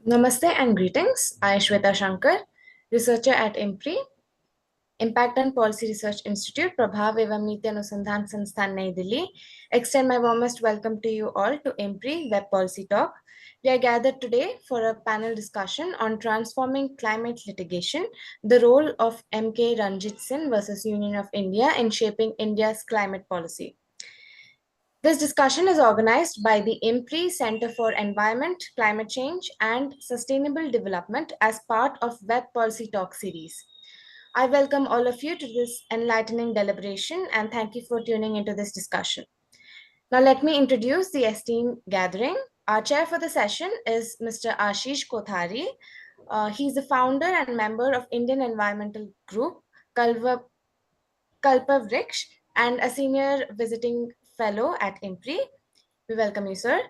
Namaste and greetings. I am Shweta Shankar, researcher at IMPRI, Impact and Policy Research Institute, Prabhav एवं नीति अनुसंधान संस्थान नई Delhi. Extend my warmest welcome to you all to IMPRI Web Policy Talk. We are gathered today for a panel discussion on transforming climate litigation, the role of MK Ranjitsinh versus Union of India in shaping India's climate policy. This discussion is organized by the IMPRI Center for Environment, Climate Change, and Sustainable Development as part of Web Policy Talk series. I welcome all of you to this enlightening deliberation and thank you for tuning into this discussion. Now, let me introduce the esteemed gathering. Our chair for the session is Mr. Ashish Kothari. He's the founder and member of Indian Environmental Group, Kalpavriksh, and a senior visiting fellow at IMPRI. We welcome you, sir.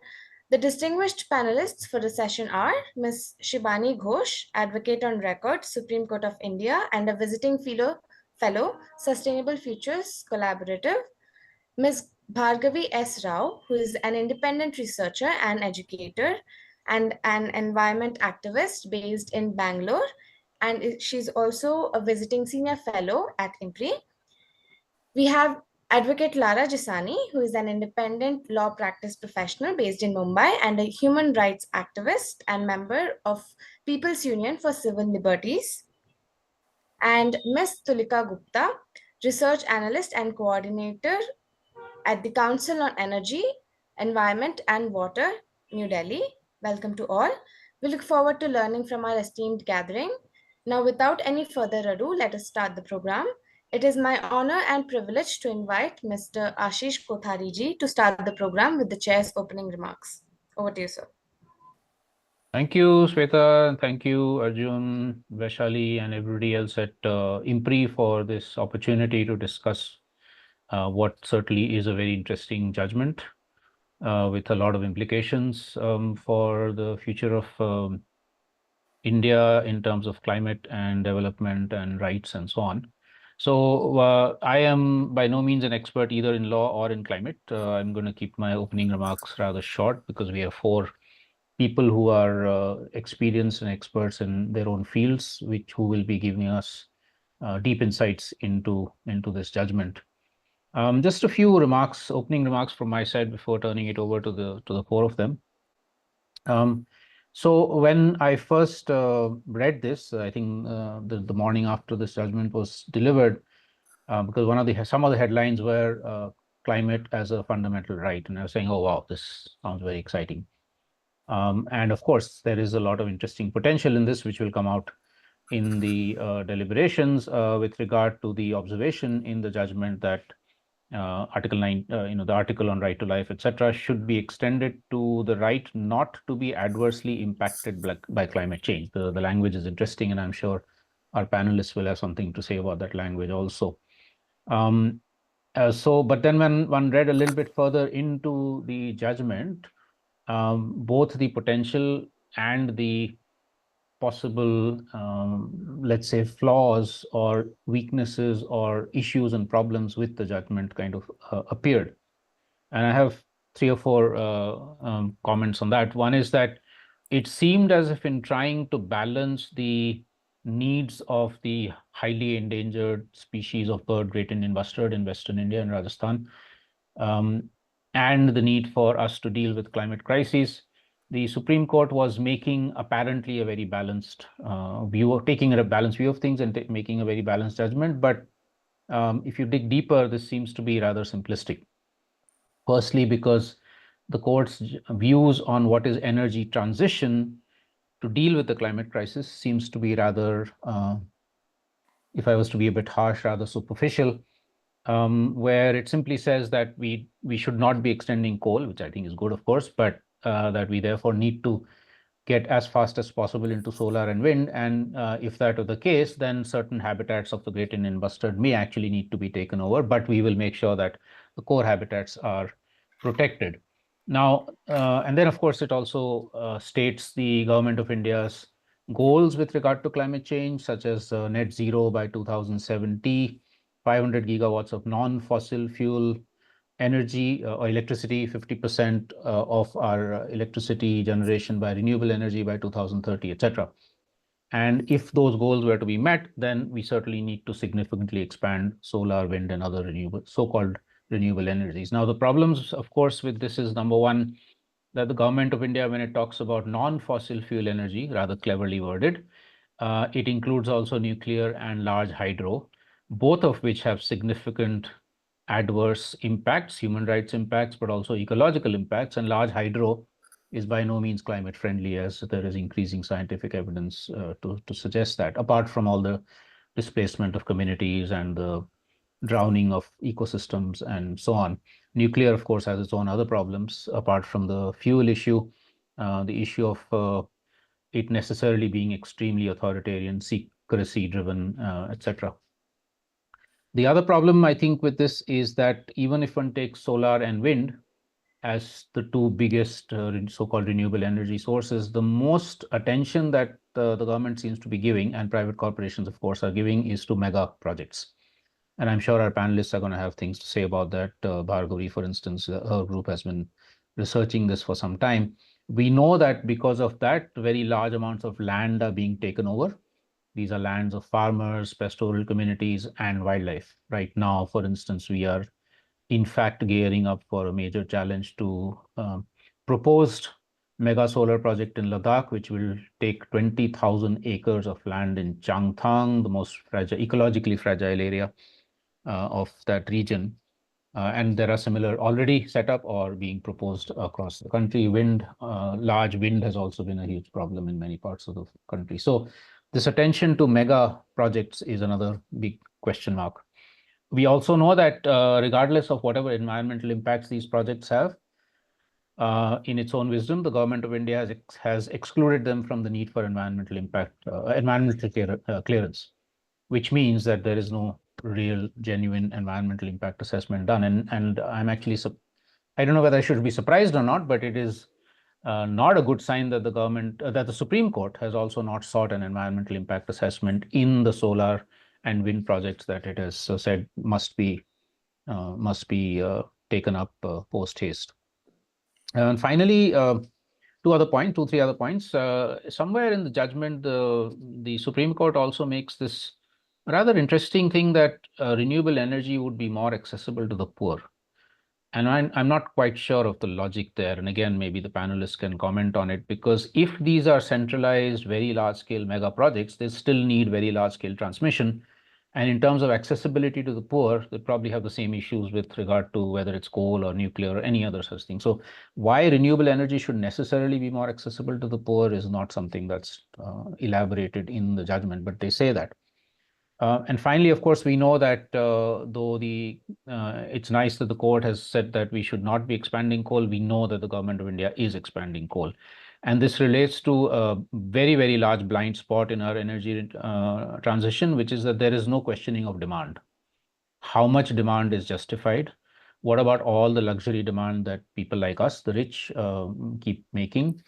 The distinguished panelists for the session are Ms. Shibani Ghosh, Advocate on Record, Supreme Court of India, and a visiting fellow Sustainable Futures Collaborative; Ms. Bhargavi S. Rao, who is an independent researcher and educator and an environment activist based in Bangalore, and she's also a visiting senior fellow at IMPRI. We have Advocate Lara Jasani, who is an independent law practice professional based in Mumbai and a human rights activist and member of People's Union for Civil Liberties. And Ms. Tulika Gupta, research analyst and coordinator at the Council on Energy, Environment and Water, New Delhi. Welcome to all. We look forward to learning from our esteemed gathering. Now, without any further ado, let us start the program. It is my honor and privilege to invite Mr. Ashish Kothari ji to start the program with the chair's opening remarks. Over to you, sir. Thank you, Shweta, and thank you, Arjun, Vaishali, and everybody else at IMPRI for this opportunity to discuss what certainly is a very interesting judgment with a lot of implications for the future of India in terms of climate and development and rights and so on. So I am by no means an expert either in law or in climate. I'm going to keep my opening remarks rather short because we have four people who are experienced and experts in their own fields, who will be giving us deep insights into this judgment. Just a few remarks, opening remarks from my side before turning it over to the four of them. So when I first read this, I think the morning after this judgment was delivered, because some of the headlines were climate as a fundamental right, and I was saying, oh wow, this sounds very exciting. And of course, there is a lot of interesting potential in this, which will come out in the deliberations with regard to the observation in the judgment that Article 9, the article on right to life, etc., should be extended to the right not to be adversely impacted by climate change. The language is interesting, and I'm sure our panelists will have something to say about that language also. But then when one read a little bit further into the judgment, both the potential and the possible, let's say, flaws or weaknesses or issues and problems with the judgment kind of appeared. And I have three or four comments on that. One is that it seemed as if in trying to balance the needs of the highly endangered species of bird, great Indian bustard in Western India and Rajasthan, and the need for us to deal with climate crises, the Supreme Court was making apparently a very balanced taking a balanced view of things and making a very balanced judgment. But if you dig deeper, this seems to be rather simplistic. Firstly, because the court's views on what is energy transition to deal with the climate crisis seems to be rather, if I was to be a bit harsh, rather superficial, where it simply says that we should not be extending coal, which I think is good, of course, but that we therefore need to get as fast as possible into solar and wind. And if that were the case, then certain habitats of the great Indian bustard may actually need to be taken over, but we will make sure that the core habitats are protected. Now, and then of course, it also states the government of India's goals with regard to climate change, such as net zero by 2070, 500 gigawatts of non-fossil fuel energy or electricity, 50% of our electricity generation by renewable energy by 2030, etc. And if those goals were to be met, then we certainly need to significantly expand solar, wind, and other renewable, so-called renewable energies. Now, the problems, of course, with this is number one, that the government of India, when it talks about non-fossil fuel energy, rather cleverly worded, it includes also nuclear and large hydro, both of which have significant adverse impacts, human rights impacts, but also ecological impacts. And large hydro is by no means climate friendly, as there is increasing scientific evidence to suggest that, apart from all the displacement of communities and the drowning of ecosystems and so on. Nuclear, of course, has its own other problems, apart from the fuel issue, the issue of it necessarily being extremely authoritarian, secrecy driven, etc. The other problem, I think, with this is that even if one takes solar and wind as the two biggest so-called renewable energy sources, the most attention that the government seems to be giving, and private corporations, of course, are giving, is to mega projects. And I'm sure our panelists are going to have things to say about that. Bhargavi, for instance, her group has been researching this for some time. We know that because of that, very large amounts of land are being taken over. These are lands of farmers, pastoral communities, and wildlife. Right now, for instance, we are in fact gearing up for a major challenge to proposed mega solar project in Ladakh, which will take 20,000 acres of land in Changthang, the most fragile, ecologically fragile area of that region. And there are similar already set up or being proposed across the country. Wind, large wind has also been a huge problem in many parts of the country. So this attention to mega projects is another big question mark. We also know that regardless of whatever environmental impacts these projects have, in its own wisdom, the government of India has excluded them from the need for environmental impact, clearance, which means that there is no real, genuine environmental impact assessment done. And I'm actually, I don't know whether I should be surprised or not, but it is not a good sign that the government, that the Supreme Court has also not sought an environmental impact assessment in the solar and wind projects that it has said must be taken up post haste. And finally, two, three other points. Somewhere in the judgment, the Supreme Court also makes this rather interesting thing that renewable energy would be more accessible to the poor. And I'm not quite sure of the logic there. And again, maybe the panelists can comment on it, because if these are centralized, very large scale mega projects, they still need very large scale transmission. And in terms of accessibility to the poor, they probably have the same issues with regard to whether it's coal or nuclear or any other such thing. So why renewable energy should necessarily be more accessible to the poor is not something that's elaborated in the judgment, but they say that. And finally, of course, we know that though it's nice that the court has said that we should not be expanding coal, we know that the government of India is expanding coal. And this relates to a very, very large blind spot in our energy transition, which is that there is no questioning of demand. How much demand is justified? What about all the luxury demand that people like us, the rich, keep making?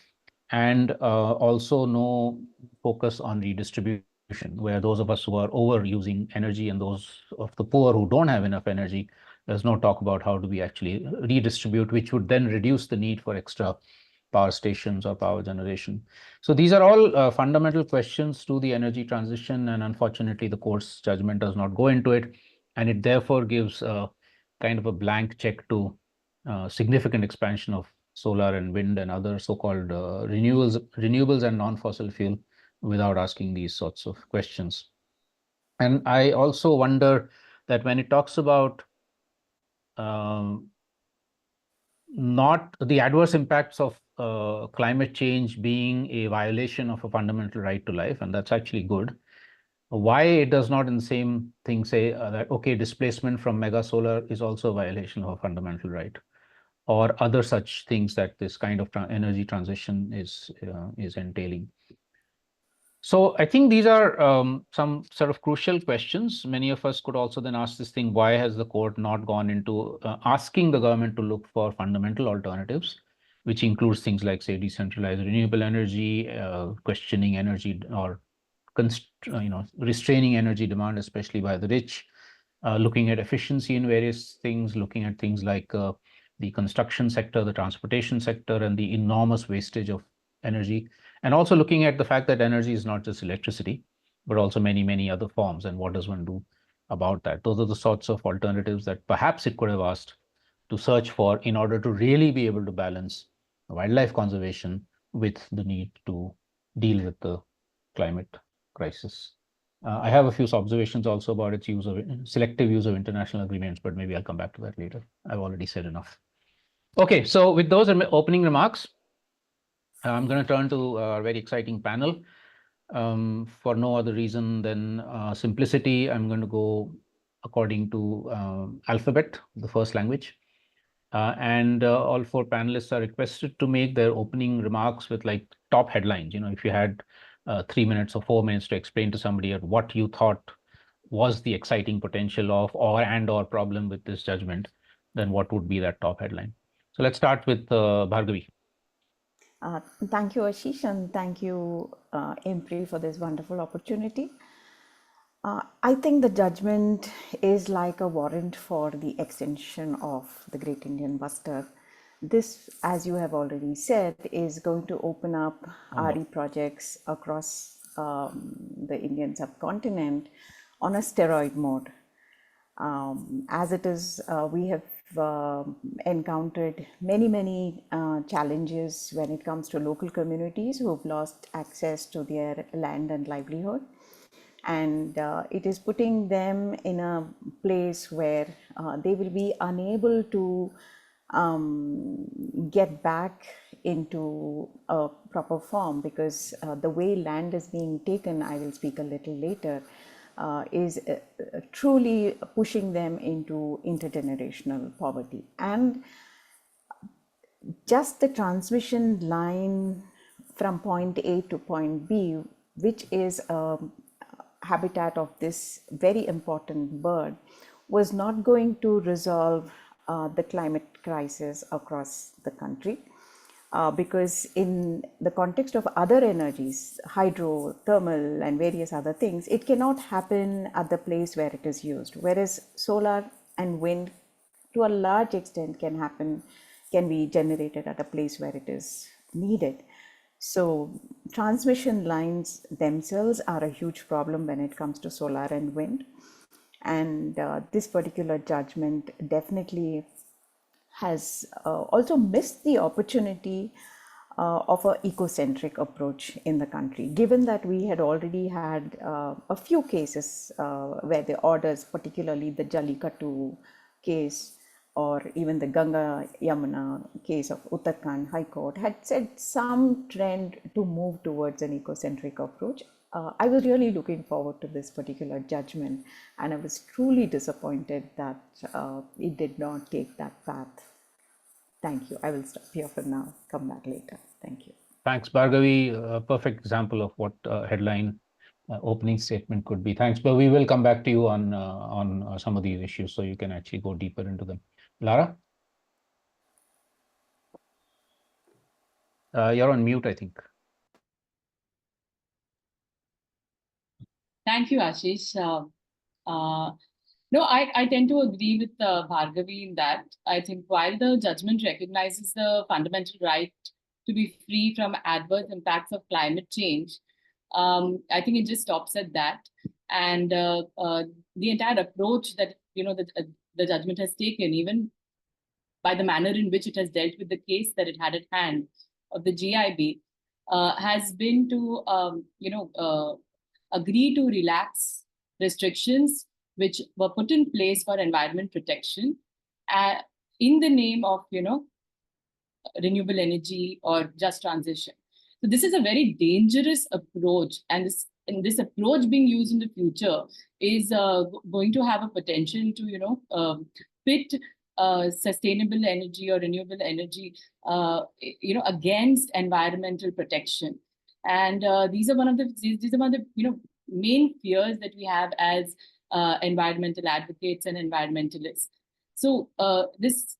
And also no focus on redistribution, where those of us who are overusing energy and those of the poor who don't have enough energy, there's no talk about how do we actually redistribute, which would then reduce the need for extra power stations or power generation. So these are all fundamental questions to the energy transition, and unfortunately the court's judgment does not go into it, and it therefore gives kind of a blank check to significant expansion of solar and wind and other so-called renewables and non-fossil fuel without asking these sorts of questions. And I also wonder that when it talks about not the adverse impacts of climate change being a violation of a fundamental right to life, and that's actually good, why it does not in the same thing say that, okay, displacement from mega solar is also a violation of a fundamental right, or other such things that this kind of energy transition is entailing. So I think these are some sort of crucial questions. Many of us could also then ask this thing: why has the court not gone into asking the government to look for fundamental alternatives, which includes things like, say, decentralized renewable energy, questioning energy or restraining energy demand, especially by the rich, looking at efficiency in various things, looking at things like the construction sector, the transportation sector, and the enormous wastage of energy, and also looking at the fact that energy is not just electricity, but also many, many other forms, and what does one do about that. Those are the sorts of alternatives that perhaps it could have asked to search for in order to really be able to balance wildlife conservation with the need to deal with the climate crisis. I have a few observations also about its use of selective use of international agreements, but maybe I'll come back to that later. I've already said enough. Okay, so with those opening remarks, I'm going to turn to our very exciting panel. For no other reason than simplicity, I'm going to go according to alphabet, the first language. And all four panelists are requested to make their opening remarks with like top headlines. You know, if you had 3 minutes or 4 minutes to explain to somebody what you thought was the exciting potential of or problem with this judgment, then what would be that top headline? So let's start with Bhargavi. Thank you, Ashish, and thank you, IMPRI, for this wonderful opportunity. I think the judgment is like a warrant for the extension of the Great Indian Buster. This, as you have already said, is going to open up RE projects across the Indian subcontinent on a steroid mode. As it is, we have encountered many challenges when it comes to local communities who have lost access to their land and livelihood. And it is putting them in a place where they will be unable to get back into a proper form, because the way land is being taken, I will speak a little later, is truly pushing them into intergenerational poverty. And just the transmission line from point A to point B, which is a habitat of this very important bird, was not going to resolve the climate crisis across the country. Because in the context of other energies, hydro, thermal, and various other things, it cannot happen at the place where it is used. Whereas solar and wind, to a large extent, can be generated at a place where it is needed. So transmission lines themselves are a huge problem when it comes to solar and wind. And this particular judgment definitely has also missed the opportunity of an ecocentric approach in the country, given that we had already had a few cases where the orders, particularly the Jallikattu case, or even the Ganga Yamuna case of Uttarakhand High Court, had set some trend to move towards an ecocentric approach. I was really looking forward to this particular judgment, and I was truly disappointed that it did not take that path. Thank you. I will stop here for now. Come back later. Thank you. Thanks, Bhargavi. A perfect example of what headline opening statement could be. Thanks, but we will come back to you on some of these issues so you can actually go deeper into them. Lara? You're on mute, I think. Thank you, Ashish. No, I tend to agree with Bhargavi in that. I think while the judgment recognizes the fundamental right to be free from adverse impacts of climate change, I think it just stops at that. And the entire approach that the judgment has taken, even by the manner in which it has dealt with the case that it had at hand of the GIB, has been to agree to relax restrictions which were put in place for environment protection in the name of renewable energy or just transition. So this is a very dangerous approach, and this approach being used in the future is going to have a potential to pit sustainable energy or renewable energy against environmental protection. And these are one of the main fears that we have as environmental advocates and environmentalists. So this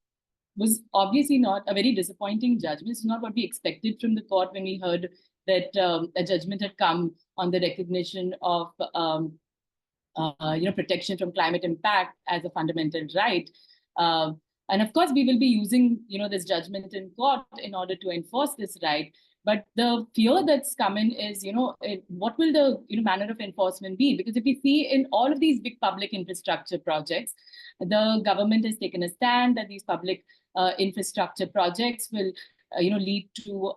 was obviously not a very disappointing judgment. It's not what we expected from the court when we heard that a judgment had come on the recognition of protection from climate impact as a fundamental right. And of course, we will be using, this judgment in court in order to enforce this right. But the fear that's come in is, what will the manner of enforcement be? Because if we see in all of these big public infrastructure projects, the government has taken a stand that these public infrastructure projects will lead to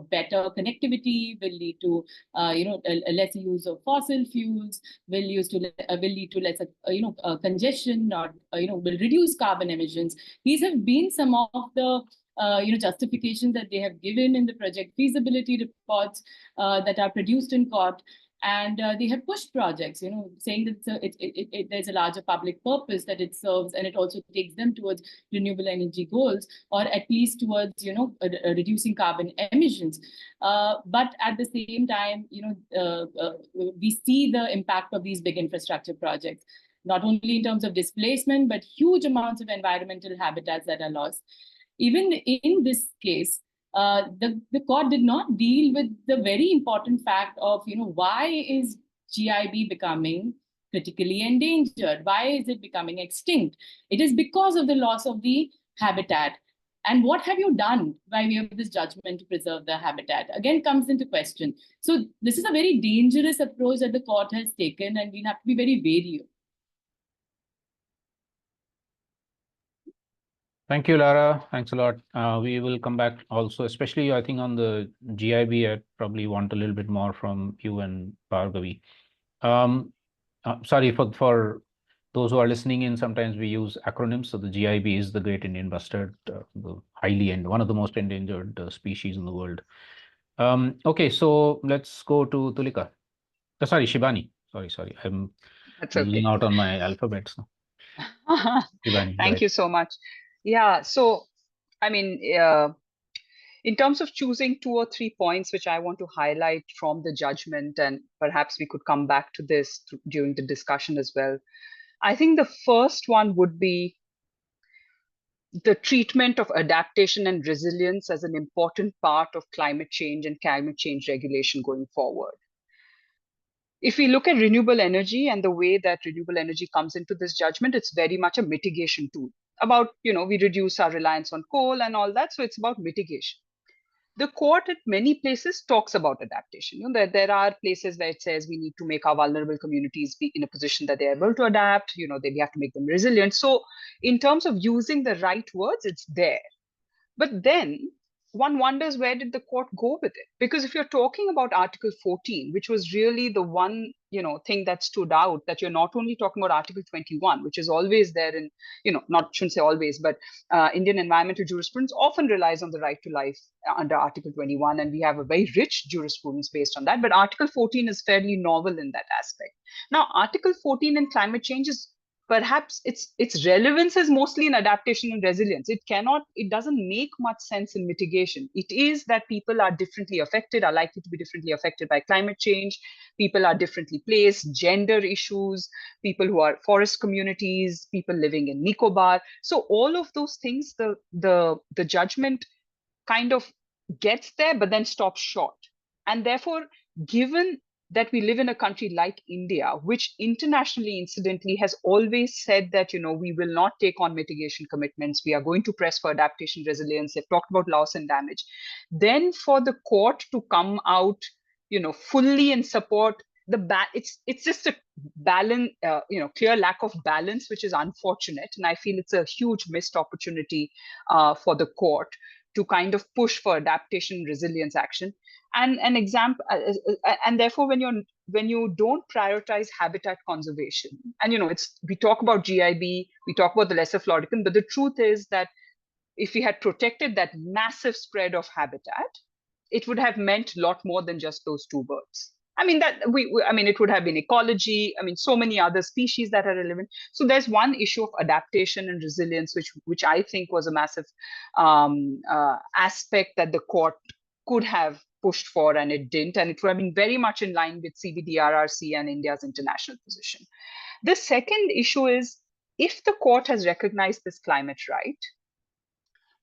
better connectivity, will lead to a lesser use of fossil fuels, will lead to lesser congestion, or will reduce carbon emissions. These have been some of the justifications that they have given in the project feasibility reports that are produced in court. And they have pushed projects, saying that there's a larger public purpose that it serves, and it also takes them towards renewable energy goals, or at least towards, reducing carbon emissions. But at the same time, we see the impact of these big infrastructure projects, not only in terms of displacement, but huge amounts of environmental habitats that are lost. Even in this case, the court did not deal with the very important fact of, why is GIB becoming critically endangered? Why is it becoming extinct? It is because of the loss of the habitat. And what have you done by way of this judgment to preserve the habitat? Again, comes into question. So this is a very dangerous approach that the court has taken, and we'll have to be very wary. Thank you, Lara. Thanks a lot. We will come back also, especially I think on the GIB, I probably want a little bit more from you and Bhargavi. Sorry for those who are listening in, sometimes we use acronyms. So the GIB is the Great Indian Bustard, the one of the most endangered species in the world. Okay, so let's go to Tulika. Sorry, Shibani. Sorry. I'm losing out on my alphabets now. Shibani, Thank you so much. Yeah, so I mean, in terms of choosing 2 or 3 points which I want to highlight from the judgment, and perhaps we could come back to this during the discussion as well. I think the first one would be the treatment of adaptation and resilience as an important part of climate change and climate change regulation going forward. If we look at renewable energy and the way that renewable energy comes into this judgment, it's very much a mitigation tool. About, we reduce our reliance on coal and all that. So it's about mitigation. The court at many places talks about adaptation. There are places where it says we need to make our vulnerable communities be in a position that they're able to adapt, we have to make them resilient. So in terms of using the right words, it's there. But then one wonders, where did the court go with it? Because if you're talking about Article 14, which was really the one, thing that stood out, that you're not only talking about Article 21, which is always there in, shouldn't say always, but Indian environmental jurisprudence often relies on the right to life under Article 21. And we have a very rich jurisprudence based on that. But Article 14 is fairly novel in that aspect. Now, Article 14 in climate change is perhaps its relevance is mostly in adaptation and resilience. It doesn't make much sense in mitigation. It is that people are differently affected, are likely to be differently affected by climate change. People are differently placed, gender issues, people who are forest communities, people living in Nicobar. So all of those things, the judgment kind of gets there, but then stops short. And therefore, given that we live in a country like India, which internationally, incidentally, has always said that, we will not take on mitigation commitments. We are going to press for adaptation resilience. They've talked about loss and damage. Then for the court to come out, fully in support, it's just a balance, clear lack of balance, which is unfortunate. And I feel it's a huge missed opportunity for the court to kind of push for adaptation resilience action. And an example, and therefore, when you don't prioritize habitat conservation, and we talk about GIB, we talk about the lesser Florican, but the truth is that if we had protected that massive spread of habitat, it would have meant a lot more than just those 2 birds. I mean, it would have been ecology. I mean, so many other species that are relevant. So there's one issue of adaptation and resilience, which I think was a massive aspect that the court could have pushed for, and it didn't. And it would have been very much in line with CBDRRC and India's international position. The second issue is, if the court has recognized this climate right,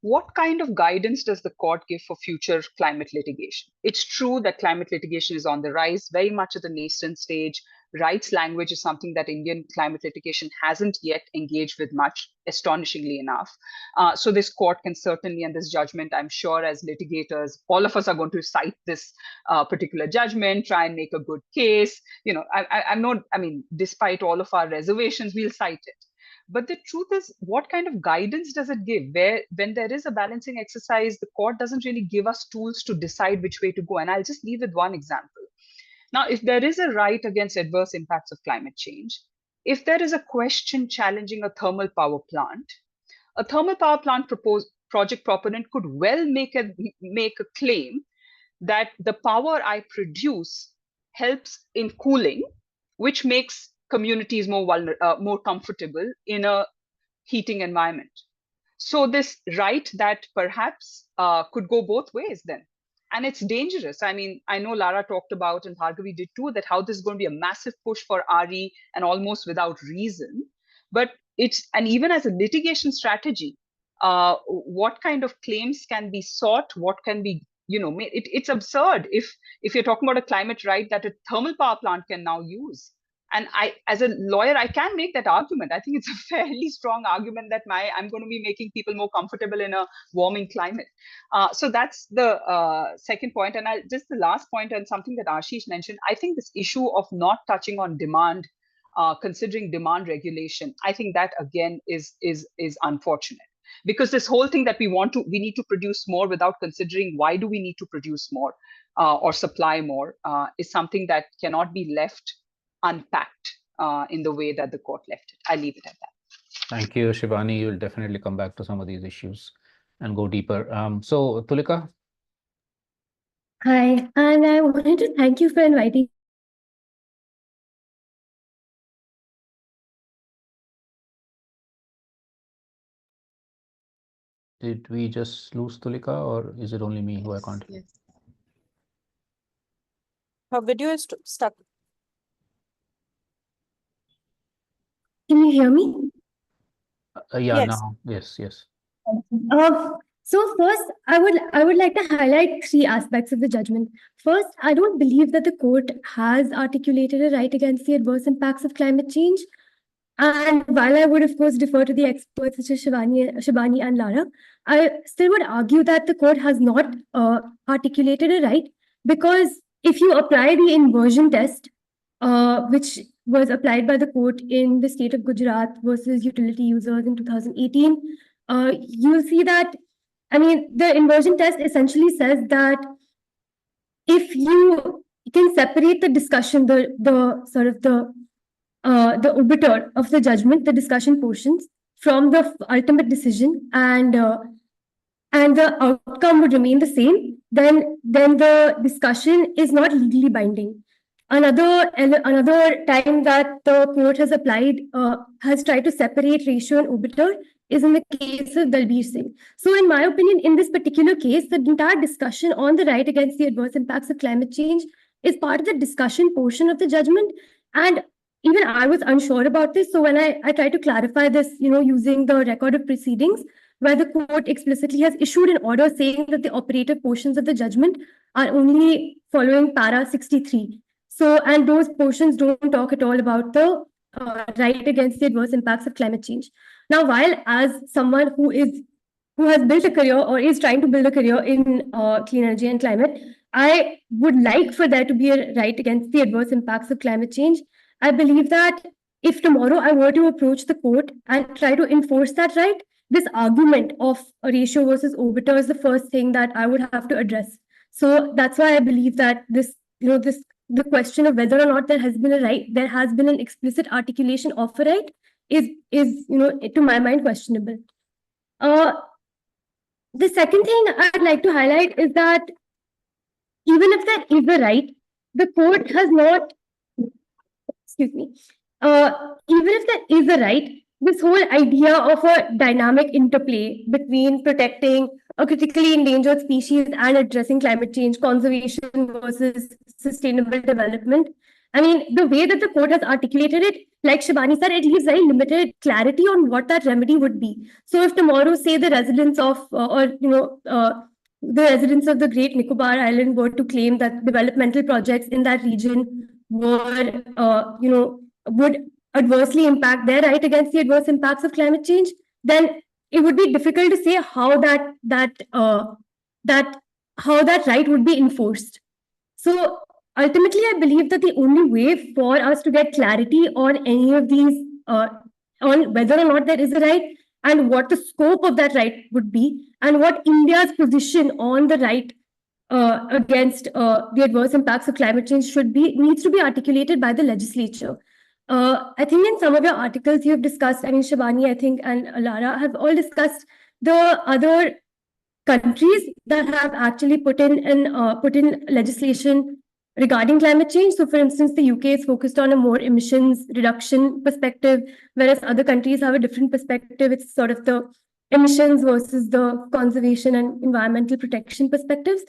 what kind of guidance does the court give for future climate litigation? It's true that climate litigation is on the rise, very much at the nascent stage. rights language is something that Indian climate litigation hasn't yet engaged with much, astonishingly enough. So this court can certainly, and this judgment, I'm sure as litigators, all of us are going to cite this particular judgment, try and make a good case. You know, I'm not, I mean, despite all of our reservations, we'll cite it. But the truth is, what kind of guidance does it give? Where, when there is a balancing exercise, the court doesn't really give us tools to decide which way to go. And I'll just leave with one example. Now, if there is a right against adverse impacts of climate change, if there is a question challenging a thermal power plant project proponent could well make a claim that the power I produce helps in cooling, which makes communities more comfortable in a heating environment. So this right that perhaps could go both ways then. And it's dangerous. I mean, I know Lara talked about, and Bhargavi did too, that how this is going to be a massive push for RE and almost without reason. But it's, and even as a litigation strategy, what kind of claims can be sought? What can be, you know, it's absurd if you're talking about a climate right that a thermal power plant can now use. And I, as a lawyer, I can make that argument. I think it's a fairly strong argument that I'm going to be making people more comfortable in a warming climate. So that's the second point. And just the last point, and something that Ashish mentioned, I think this issue of not touching on demand, considering demand regulation, I think that again is unfortunate. Because this whole thing that we need to produce more without considering why do we need to produce more or supply more is something that cannot be left unpacked in the way that the court left it. I leave it at that. Thank you, Shibani. You'll definitely come back to some of these issues and go deeper. So, Tulika? Hi, and I wanted to thank you for inviting. Did we just lose Tulika, or is it only me who I can't hear? Yes. Her video is stuck. Can you hear me? Yeah, Yes. now, yes. So first, I would like to highlight three aspects of the judgment. First, I don't believe that the court has articulated a right against the adverse impacts of climate change. And while I would, of course, defer to the experts such as Shibani and Lara, I still would argue that the court has not articulated a right, because if you apply the inversion test, which was applied by the court in the state of Gujarat versus utility users in 2018, you'll see that, I mean, the inversion test essentially says that if you can separate the discussion, the obiter of the judgment, the discussion portions, from the ultimate decision, and the outcome would remain the same, then the discussion is not legally binding. Another time that the court has tried to separate ratio and obiter is in the case of Dalbir Singh. So in my opinion, in this particular case, the entire discussion on the right against the adverse impacts of climate change is part of the discussion portion of the judgment. And even I was unsure about this. So when I tried to clarify this, using the record of proceedings, where the court explicitly has issued an order saying that the operative portions of the judgment are only following para 63. So, and those portions don't talk at all about the right against the adverse impacts of climate change. Now, while as someone who has built a career or is trying to build a career in clean energy and climate, I would like for there to be a right against the adverse impacts of climate change. I believe that if tomorrow I were to approach the court and try to enforce that right, this argument of a ratio versus obiter is the first thing that I would have to address. So that's why I believe that the question of whether or not there has been a right, there has been an explicit articulation of a right, is to my mind questionable. The second thing I'd like to highlight is that even if there is a right, the court has not, even if there is a right, this whole idea of a dynamic interplay between protecting a critically endangered species and addressing climate change, conservation versus sustainable development. I mean, the way that the court has articulated it, like Shibani said, it leaves very limited clarity on what that remedy would be. So if tomorrow, say, the residents of, the residents of the Great Nicobar Island were to claim that developmental projects in that region were, would adversely impact their right against the adverse impacts of climate change, then it would be difficult to say how that right would be enforced. So ultimately, I believe that the only way for us to get clarity on any of these, on whether or not there is a right and what the scope of that right would be, and what India's position on the right against the adverse impacts of climate change needs to be articulated by the legislature. I think in some of your articles you've discussed, I mean, Shibani, I think, and Lara have all discussed the other countries that have actually put in legislation regarding climate change. So, for instance, the UK is focused on a more emissions reduction perspective, whereas other countries have a different perspective. It's sort of the emissions versus the conservation and environmental protection perspectives.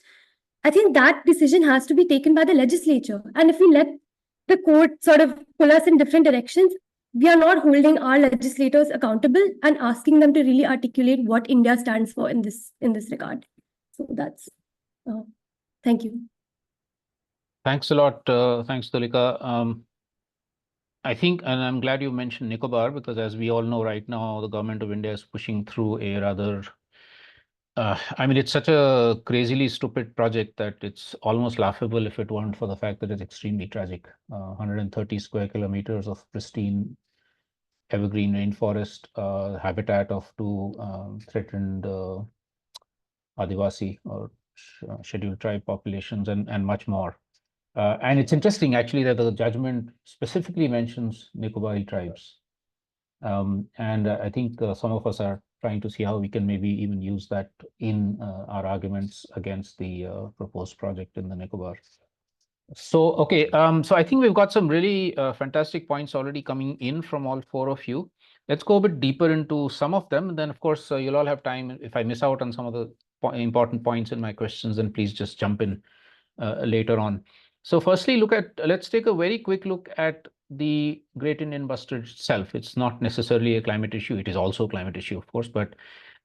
I think that decision has to be taken by the legislature. And if we let the court sort of pull us in different directions, we are not holding our legislators accountable and asking them to really articulate what India stands for in this regard. So that's thank you. Thanks a lot. Thanks, Tulika. I think, and I'm glad you mentioned Nicobar, because as we all know right now, the government of India is pushing through a rather, I mean, it's such a crazily stupid project that it's almost laughable if it weren't for the fact that it's extremely tragic. 130 square kilometers of pristine evergreen rainforest, habitat of two threatened Adivasi or scheduled tribe populations, and much more. And it's interesting actually that the judgment specifically mentions Nicobari tribes. And I think some of us are trying to see how we can maybe even use that in our arguments against the proposed project in the Nicobar. So, okay, so I think we've got some really fantastic points already coming in from all four of you. Let's go a bit deeper into some of them. And then, of course, you'll all have time. If I miss out on some of the important points in my questions, then please just jump in later on. So firstly, let's take a very quick look at the Great Indian Bustard itself. It's not necessarily a climate issue. It is also a climate issue, of course, but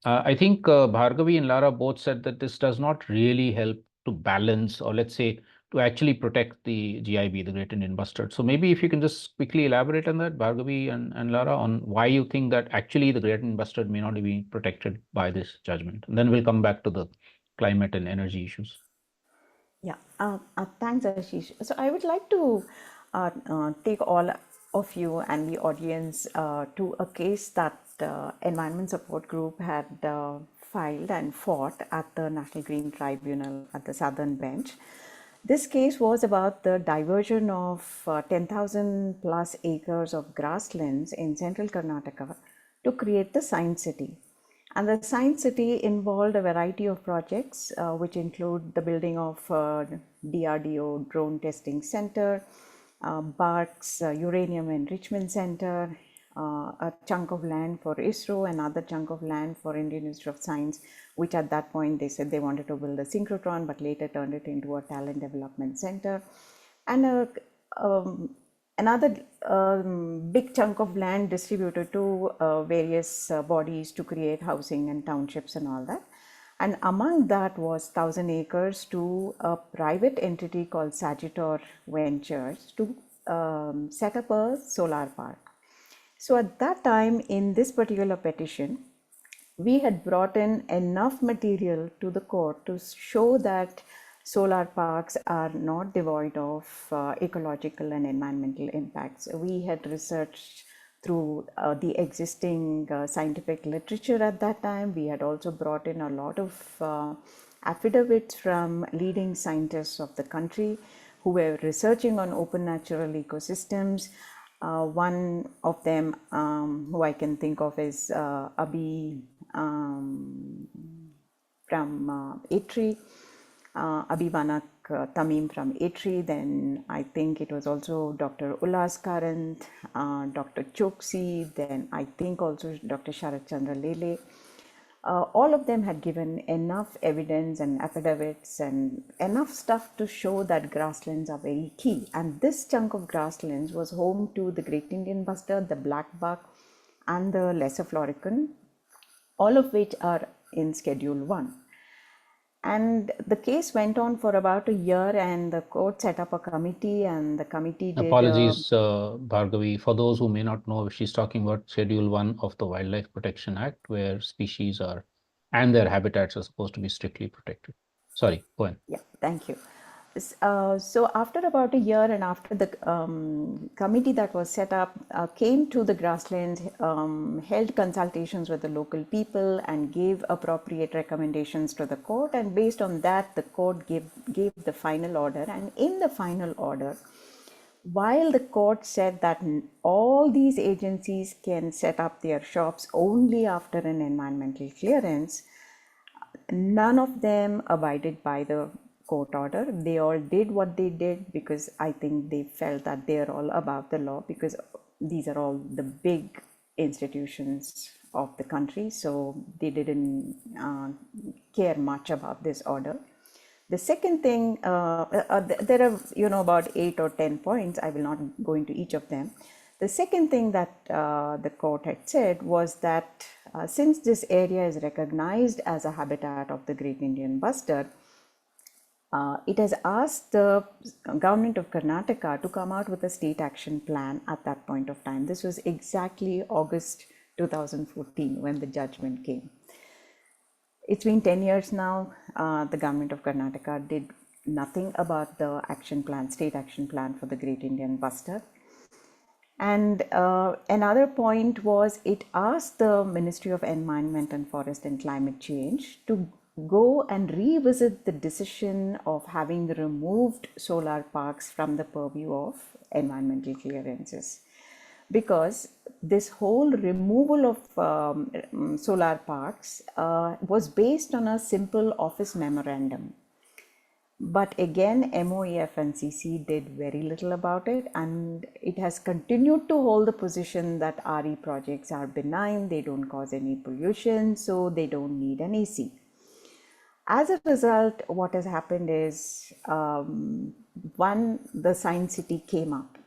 I think Bhargavi and Lara both said that this does not really help to balance, or let's say, to actually protect the GIB, the Great Indian Bustard. So maybe if you can just quickly elaborate on that, Bhargavi and Lara, on why you think that actually the Great Indian Bustard may not be protected by this judgment. And then we'll come back to the climate and energy issues. Yeah, thanks, Ashish. So I would like to take all of you and the audience to a case that Environment Support Group had filed and fought at the National Green Tribunal at the Southern Bench. This case was about the diversion of 10,000 plus acres of grasslands in central Karnataka to create the Science City. And the Science City involved a variety of projects, which include the building of DRDO Drone Testing Center, BARC's Uranium Enrichment Center, a chunk of land for ISRO, another chunk of land for Indian Institute of Science, which at that point they said they wanted to build a synchrotron, but later turned it into a talent development center, and another big chunk of land distributed to various bodies to create housing and townships and all that. And among that was 1,000 acres to a private entity called Sagittor Ventures to set up a solar park. So at that time, in this particular petition, we had brought in enough material to the court to show that solar parks are not devoid of ecological and environmental impacts. We had researched through the existing scientific literature at that time. We had also brought in a lot of affidavits from leading scientists of the country who were researching on open natural ecosystems. One of them who I can think of is Abhi from ITRI, Abhibanak Tamim from ITRI. Then I think it was also Dr. Ullas Karant, Dr. Choksi, then I think also Dr. Sharat Chandra Lele. All of them had given enough evidence and affidavits and enough stuff to show that grasslands are very key. And this chunk of grasslands was home to the Great Indian Bustard, the black buck, and the lesser florican, all of which are in Schedule 1. And the case went on for about a year, and the court set up a committee, and the committee did. Apologies, Bhargavi. For those who may not know, she's talking about Schedule 1 of the Wildlife Protection Act, where species are and their habitats are supposed to be strictly protected. Sorry, go ahead. Yeah, thank you. So after about a year, and after the committee that was set up came to the grasslands, held consultations with the local people and gave appropriate recommendations to the court, and based on that the court gave the final order. And in the final order, while the court said that all these agencies can set up their shops only after an environmental clearance, none of them abided by the court order. They all did what they did because I think they felt that they're all above the law, because these are all the big institutions of the country, so they didn't care much about this order. The second thing, there are about 8 or 10 points. I will not go into each of them. The second thing that the court had said was that since this area is recognized as a habitat of the Great Indian Bustard, it has asked the government of Karnataka to come out with a state action plan at that point of time. This was exactly August 2014 when the judgment came. It's been 10 years now. The government of Karnataka did nothing about the action plan, state action plan for the Great Indian Bustard. And another point was it asked the Ministry of Environment and Forest and Climate Change to go and revisit the decision of having removed solar parks from the purview of environmental clearances. Because this whole removal of solar parks was based on a simple office memorandum. But again, MOEF and CC did very little about it, and it has continued to hold the position that RE projects are benign, they don't cause any pollution, so they don't need an AC. As a result, what has happened is, the Science City came up.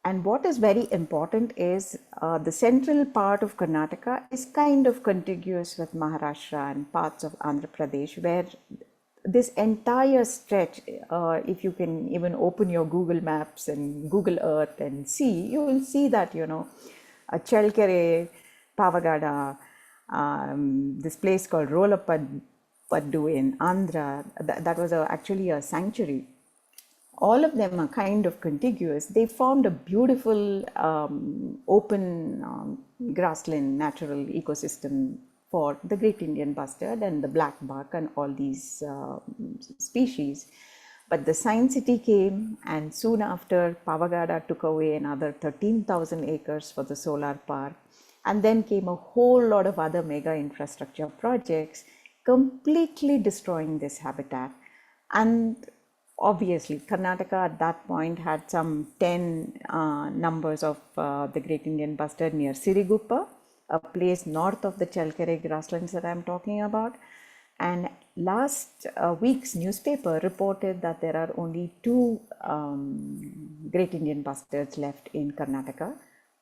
And what is very important is the central part of Karnataka is kind of contiguous with Maharashtra and parts of Andhra Pradesh, where this entire stretch, if you can even open your Google Maps and Google Earth and see, you will see that, Chelkere, Pavagada, this place called Rollapaddu in Andhra, that was actually a sanctuary. All of them are kind of contiguous. They formed a beautiful open grassland natural ecosystem for the Great Indian Bustard and the black buck and all these species. But the Science City came, and soon after, Pavagada took away another 13,000 acres for the solar park. And then came a whole lot of other mega infrastructure projects, completely destroying this habitat. And obviously, Karnataka at that point had some 10 numbers of the Great Indian Bustard near Siriguppa, a place north of the Chelkere grasslands that I'm talking about. And last week's newspaper reported that there are only 2 Great Indian Bustards left in Karnataka.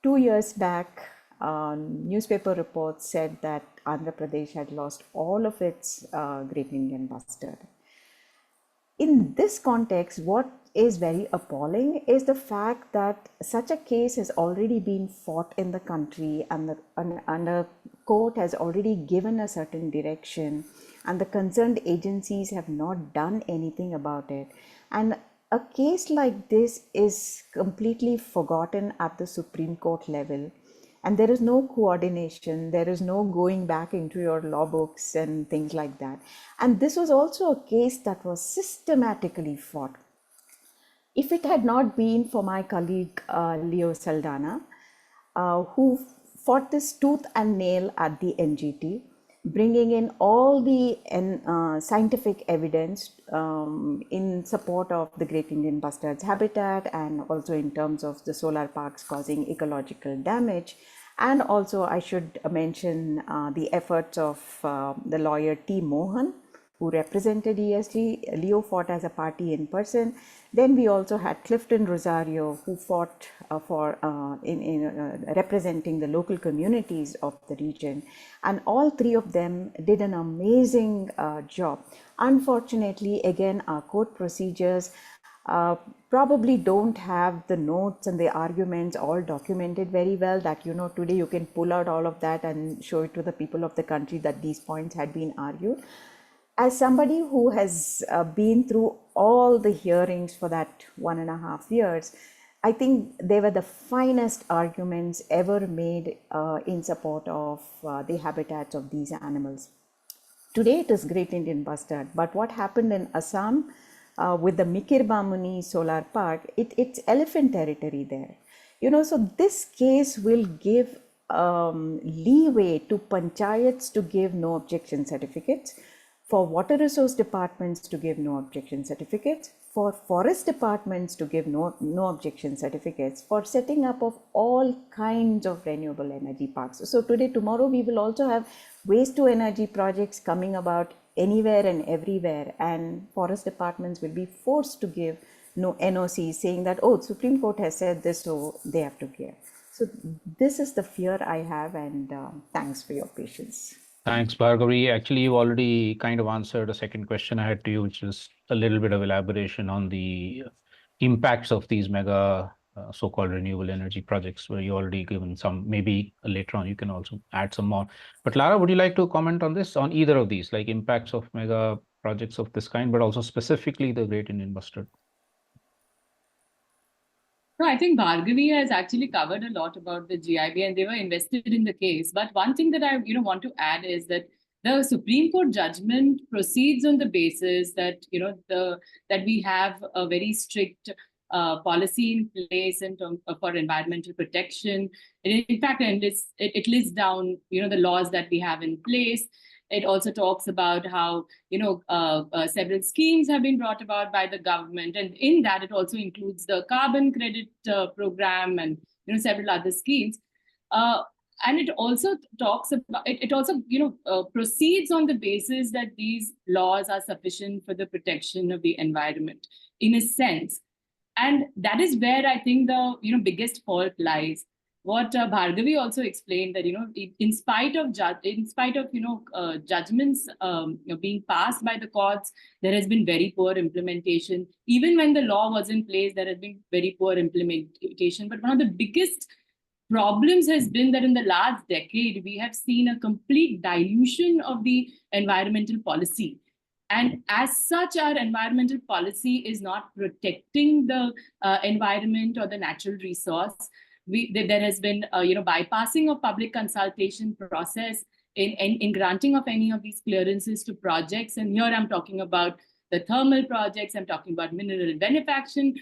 2 years back, newspaper reports said that Andhra Pradesh had lost all of its Great Indian Bustard. In this context, what is very appalling is the fact that such a case has already been fought in the country, and the court has already given a certain direction, and the concerned agencies have not done anything about it. And a case like this is completely forgotten at the Supreme Court level. And there is no coordination, there is no going back into your law books and things like that. And this was also a case that was systematically fought. If it had not been for my colleague Leo Saldana, who fought this tooth and nail at the NGT, bringing in all the scientific evidence in support of the Great Indian Bustard's habitat, and also in terms of the solar parks causing ecological damage. And also I should mention the efforts of the lawyer T. Mohan, who represented ESG. Leo fought as a party in person. Then we also had Clifton Rosario, who fought representing the local communities of the region. And all three of them did an amazing job. Unfortunately, again, our court procedures probably don't have the notes and the arguments all documented very well, that today you can pull out all of that and show it to the people of the country that these points had been argued. As somebody who has been through all the hearings for that 1.5 years, I think they were the finest arguments ever made in support of the habitats of these animals. Today it is Great Indian Bustard, but what happened in Assam with the Mikirbamuni Solar Park, it's elephant territory there. So this case will give leeway to panchayats to give no objection certificates, for water resource departments to give no objection certificates, for forest departments to give no objection certificates, for setting up of all kinds of renewable energy parks. So today, tomorrow, we will also have waste to energy projects coming about anywhere and everywhere, and forest departments will be forced to give no NOC, saying that, oh, Supreme Court has said this, so they have to give. So this is the fear I have, and thanks for your patience. Thanks, Bhargavi. Actually, you already kind of answered a second question I had to you, which is a little bit of elaboration on the impacts of these mega so-called renewable energy projects, where you already given some. Maybe later on you can also add some more. But Lara, would you like to comment on this, on either of these, like impacts of mega projects of this kind, but also specifically the Great Indian Bustard? No, I think Bhargavi has actually covered a lot about the GIB, and they were invested in the case. But one thing that I want to add is that the Supreme Court judgment proceeds on the basis that that we have a very strict policy in place in terms for environmental protection. In fact, it lists down the laws that we have in place. It also talks about how several schemes have been brought about by the government, and in that it also includes the carbon credit program and several other schemes. And it also talks about it also proceeds on the basis that these laws are sufficient for the protection of the environment in a sense, and that is where I think the biggest fault lies. What Bhargavi also explained, that in spite of judgments being passed by the courts, there has been very poor implementation. Even when the law was in place, there has been very poor implementation. But one of the biggest problems has been that in the last decade, we have seen a complete dilution of the environmental policy. And as such, our environmental policy is not protecting the environment or the natural resource. There has been bypassing of public consultation process in granting of any of these clearances to projects. And here I'm talking about the thermal projects, I'm talking about mineral benefaction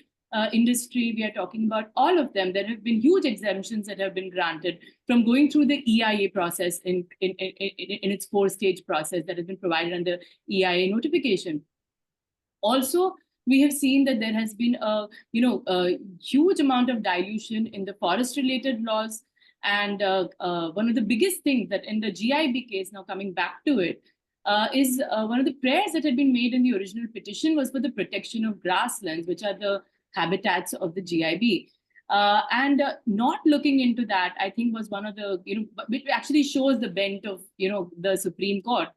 industry, we are talking about all of them. There have been huge exemptions that have been granted from going through the EIA process in its 4-stage process that has been provided under EIA notification. Also, we have seen that there has been a huge amount of dilution in the forest-related laws, and one of the biggest things that in the GIB case, now coming back to it, is one of the prayers that had been made in the original petition was for the protection of grasslands, which are the habitats of the GIB. And not looking into that, I think, was one of the which actually shows the bent of the Supreme Court.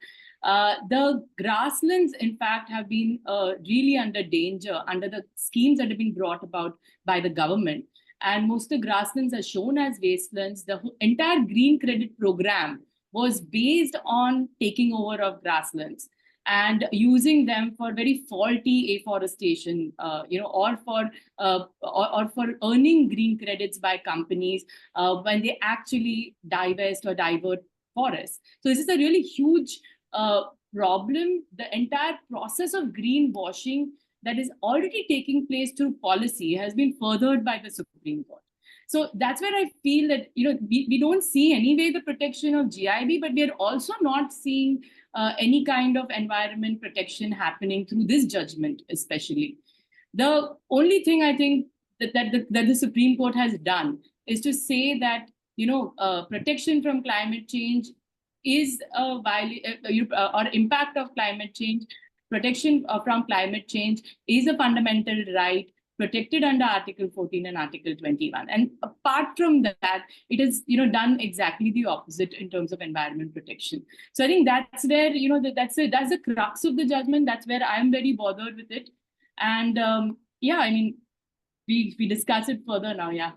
The grasslands, in fact, have been really under danger under the schemes that have been brought about by the government. And most of the grasslands are shown as wastelands. The entire green credit program was based on taking over of grasslands and using them for very faulty afforestation, or for earning green credits by companies when they actually divest or divert forests. So this is a really huge problem. The entire process of greenwashing that is already taking place through policy has been furthered by the Supreme Court. So that's where I feel that we don't see anyway the protection of GIB, but we are also not seeing any kind of environment protection happening through this judgment, especially. The only thing I think that the Supreme Court has done is to say that protection from climate change is a or impact of climate change. Protection from climate change is a fundamental right protected under Article 14 and Article 21. And apart from that, it is done exactly the opposite in terms of environment protection. So I think that's where that's the crux of the judgment. That's where I'm very bothered with it. And yeah, I mean, we discuss it further now. Yeah.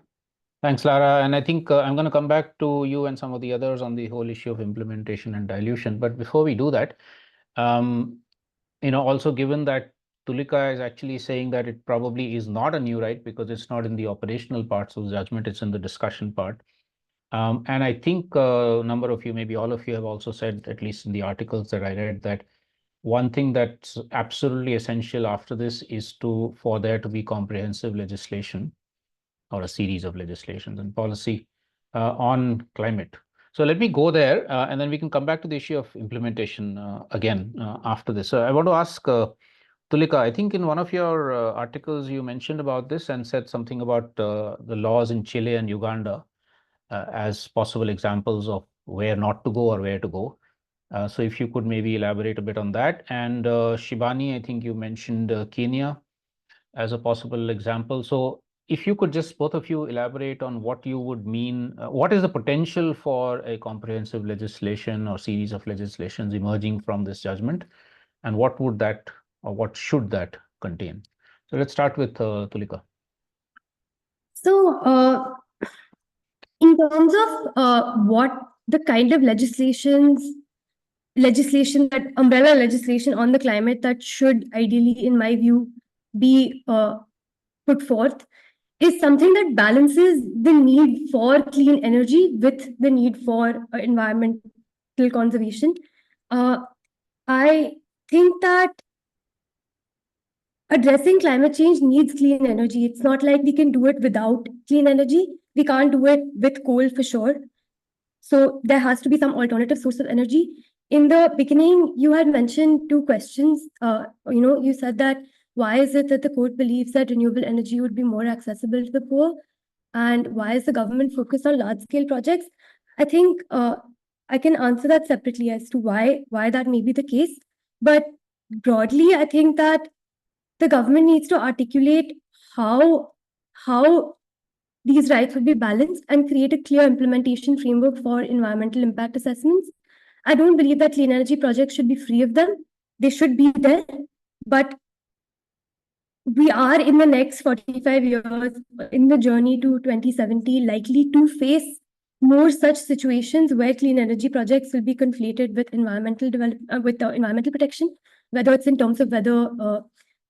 Thanks, Lara. And I think I'm going to come back to you and some of the others on the whole issue of implementation and dilution. But before we do that, also given that Tulika is actually saying that it probably is not a new right because it's not in the operational parts of the judgment, it's in the discussion part. And I think a number of you, maybe all of you, have also said, at least in the articles that I read, that one thing that's absolutely essential after this is for there to be comprehensive legislation or a series of legislations and policy on climate. So let me go there, and then we can come back to the issue of implementation again after this. So I want to ask Tulika, I think in one of your articles you mentioned about this and said something about the laws in Chile and Uganda as possible examples of where not to go or where to go. So if you could maybe elaborate a bit on that. And Shibani, I think you mentioned Kenya as a possible example. So if you could just, both of you, elaborate on what you would mean, what is the potential for a comprehensive legislation or series of legislations emerging from this judgment, and what would that or what should that contain? So let's start with Tulika. So in terms of what the kind of legislation that umbrella legislation on the climate that should ideally, in my view, be put forth is something that balances the need for clean energy with the need for environmental conservation. I think that addressing climate change needs clean energy. It's not like we can do it without clean energy. We can't do it with coal for sure. So there has to be some alternative source of energy. In the beginning, you had mentioned two questions. You said that why is it that the court believes that renewable energy would be more accessible to the poor? And why is the government focused on large-scale projects? I think I can answer that separately as to why that may be the case. But broadly, I think that the government needs to articulate how these rights would be balanced and create a clear implementation framework for environmental impact assessments. I don't believe that clean energy projects should be free of them. They should be there, but we are in the next 45 years in the journey to 2070 likely to face more such situations where clean energy projects will be conflated with environmental environmental protection, whether it's in terms of whether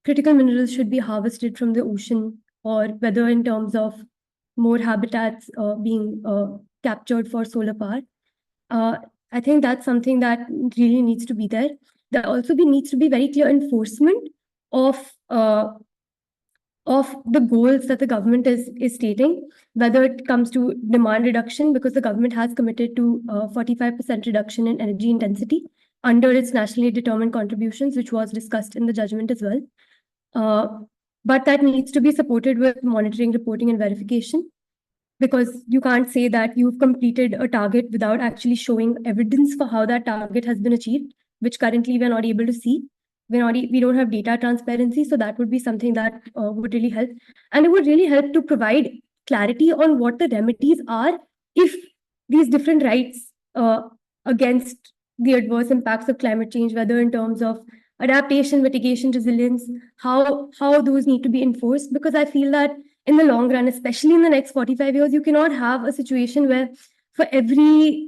critical minerals should be harvested from the ocean, or whether in terms of more habitats being captured for solar power. I think that's something that really needs to be there. There also needs to be very clear enforcement of the goals that the government is stating, whether it comes to demand reduction, because the government has committed to 45% reduction in energy intensity under its nationally determined contributions, which was discussed in the judgment as well. But that needs to be supported with monitoring, reporting, and verification, because you can't say that you've completed a target without actually showing evidence for how that target has been achieved, which currently we're not able to see. We don't have data transparency, so that would be something that would really help. And it would really help to provide clarity on what the remedies are if these different rights against the adverse impacts of climate change, whether in terms of adaptation, mitigation, resilience, how those need to be enforced. Because I feel that in the long run, especially in the next 45 years, you cannot have a situation where for every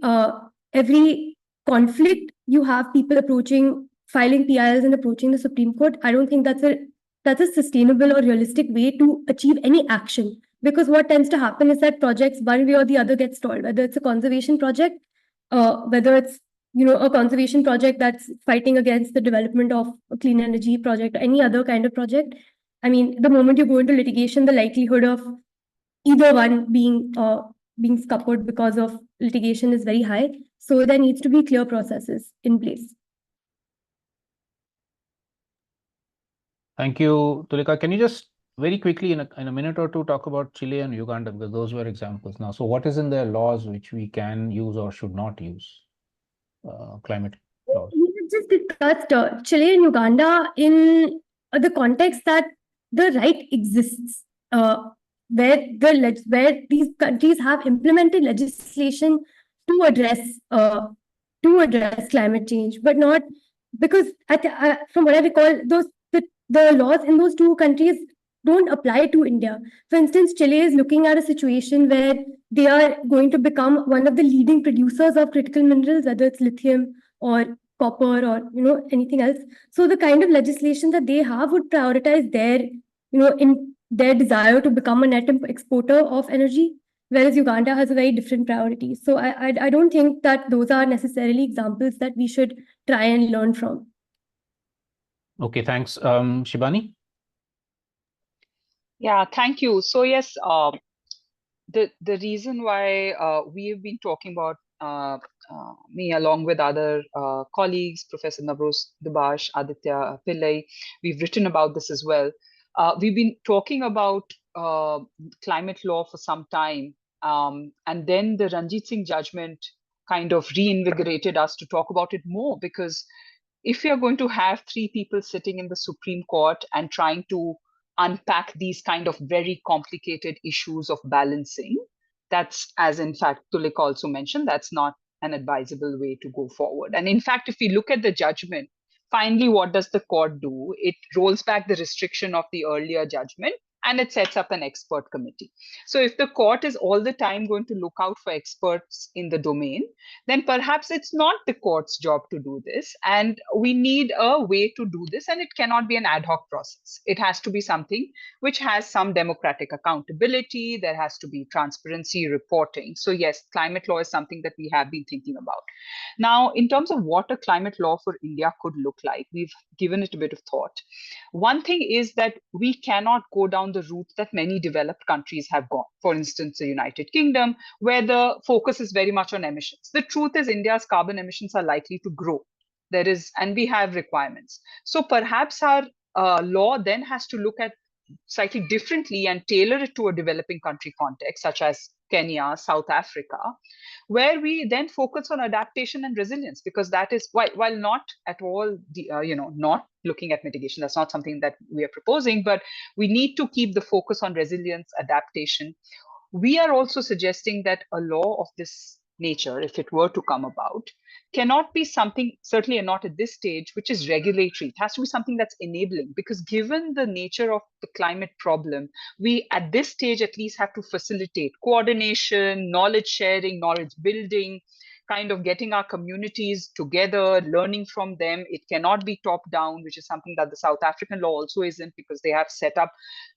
conflict, you have people filing PILs and approaching the Supreme Court. I don't think that's a sustainable or realistic way to achieve any action. Because what tends to happen is that projects, one way or the other, get stalled, whether it's a conservation project, whether it's a conservation project that's fighting against the development of a clean energy project, or any other kind of project. I mean, the moment you go into litigation, the likelihood of either one being scuppered because of litigation is very high. So there needs to be clear processes in place. Thank you, Tulika. Can you just very quickly in a minute or two talk about Chile and Uganda, because those were examples now. So what is in their laws which we can use or should not use? climate laws? We have just discussed Chile and Uganda in the context that the right exists, where these countries have implemented legislation to address climate change, but not because from what I recall, the laws in those two countries don't apply to India. For instance, Chile is looking at a situation where they are going to become one of the leading producers of critical minerals, whether it's lithium or copper or anything else. So the kind of legislation that they have would prioritize their in their desire to become a net exporter of energy, whereas Uganda has a very different priority. So I don't think that those are necessarily examples that we should try and learn from. Okay, thanks. Shibani? Yeah, thank you. So yes, the reason why we have been talking about me along with other colleagues, Professor Navroz Dubash, Aditya Pillai, we've written about this as well. We've been talking about climate law for some time, and then the Ranjitsinh judgment kind of reinvigorated us to talk about it more, because if you're going to have three people sitting in the Supreme Court and trying to unpack these kind of very complicated issues of balancing, that's, as in fact Tulik also mentioned, that's not an advisable way to go forward. And in fact, if we look at the judgment, finally what does the court do? It rolls back the restriction of the earlier judgment and it sets up an expert committee. So if the court is all the time going to look out for experts in the domain, then perhaps it's not the court's job to do this. And we need a way to do this, and it cannot be an ad hoc process. It has to be something which has some democratic accountability. There has to be transparency reporting. So yes, climate law is something that we have been thinking about. Now, in terms of what a climate law for India could look like, we've given it a bit of thought. One thing is that we cannot go down the route that many developed countries have gone. For instance, the United Kingdom, where the focus is very much on emissions. The truth is India's carbon emissions are likely to grow. And we have requirements. So perhaps our law then has to look at slightly differently and tailor it to a developing country context, such as Kenya, South Africa, where we then focus on adaptation and resilience, because that is, while not at all, not looking at mitigation, that's not something that we are proposing, but we need to keep the focus on resilience, adaptation. We are also suggesting that a law of this nature, if it were to come about, cannot be something, certainly not at this stage, which is regulatory. It has to be something that's enabling, because given the nature of the climate problem, we at this stage at least have to facilitate coordination, knowledge sharing, knowledge building, kind of getting our communities together, learning from them. It cannot be top down, which is something that the South African law also isn't, because they have set up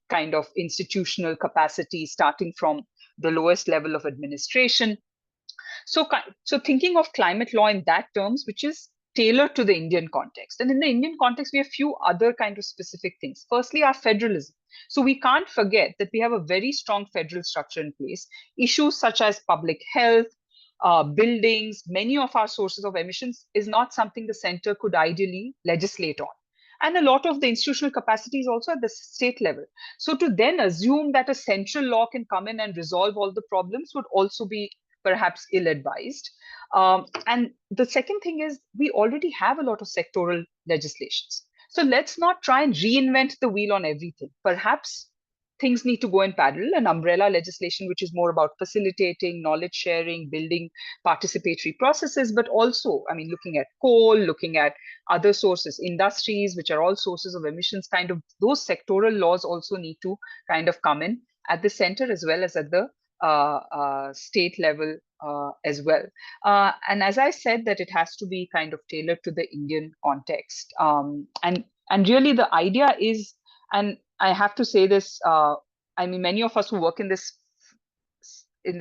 kind of institutional capacity starting from the lowest level of administration. So thinking of climate law in that terms, which is tailored to the Indian context. And in the Indian context, we have few other kind of specific things. Firstly, our federalism. So we can't forget that we have a very strong federal structure in place. Issues such as public health, buildings, many of our sources of emissions is not something the center could ideally legislate on. And a lot of the institutional capacity is also at the state level. So to then assume that a central law can come in and resolve all the problems would also be perhaps ill-advised. And the second thing is we already have a lot of sectoral legislations. So let's not try and reinvent the wheel on everything. Perhaps things need to go in parallel, an umbrella legislation which is more about facilitating, knowledge sharing, building participatory processes, but also, I mean, looking at coal, looking at other sources, industries, which are all sources of emissions, kind of those sectoral laws also need to kind of come in at the center as well as at the state level as well. And as I said, that it has to be kind of tailored to the Indian context. And really the idea is, and I have to say this, I mean, many of us who work in this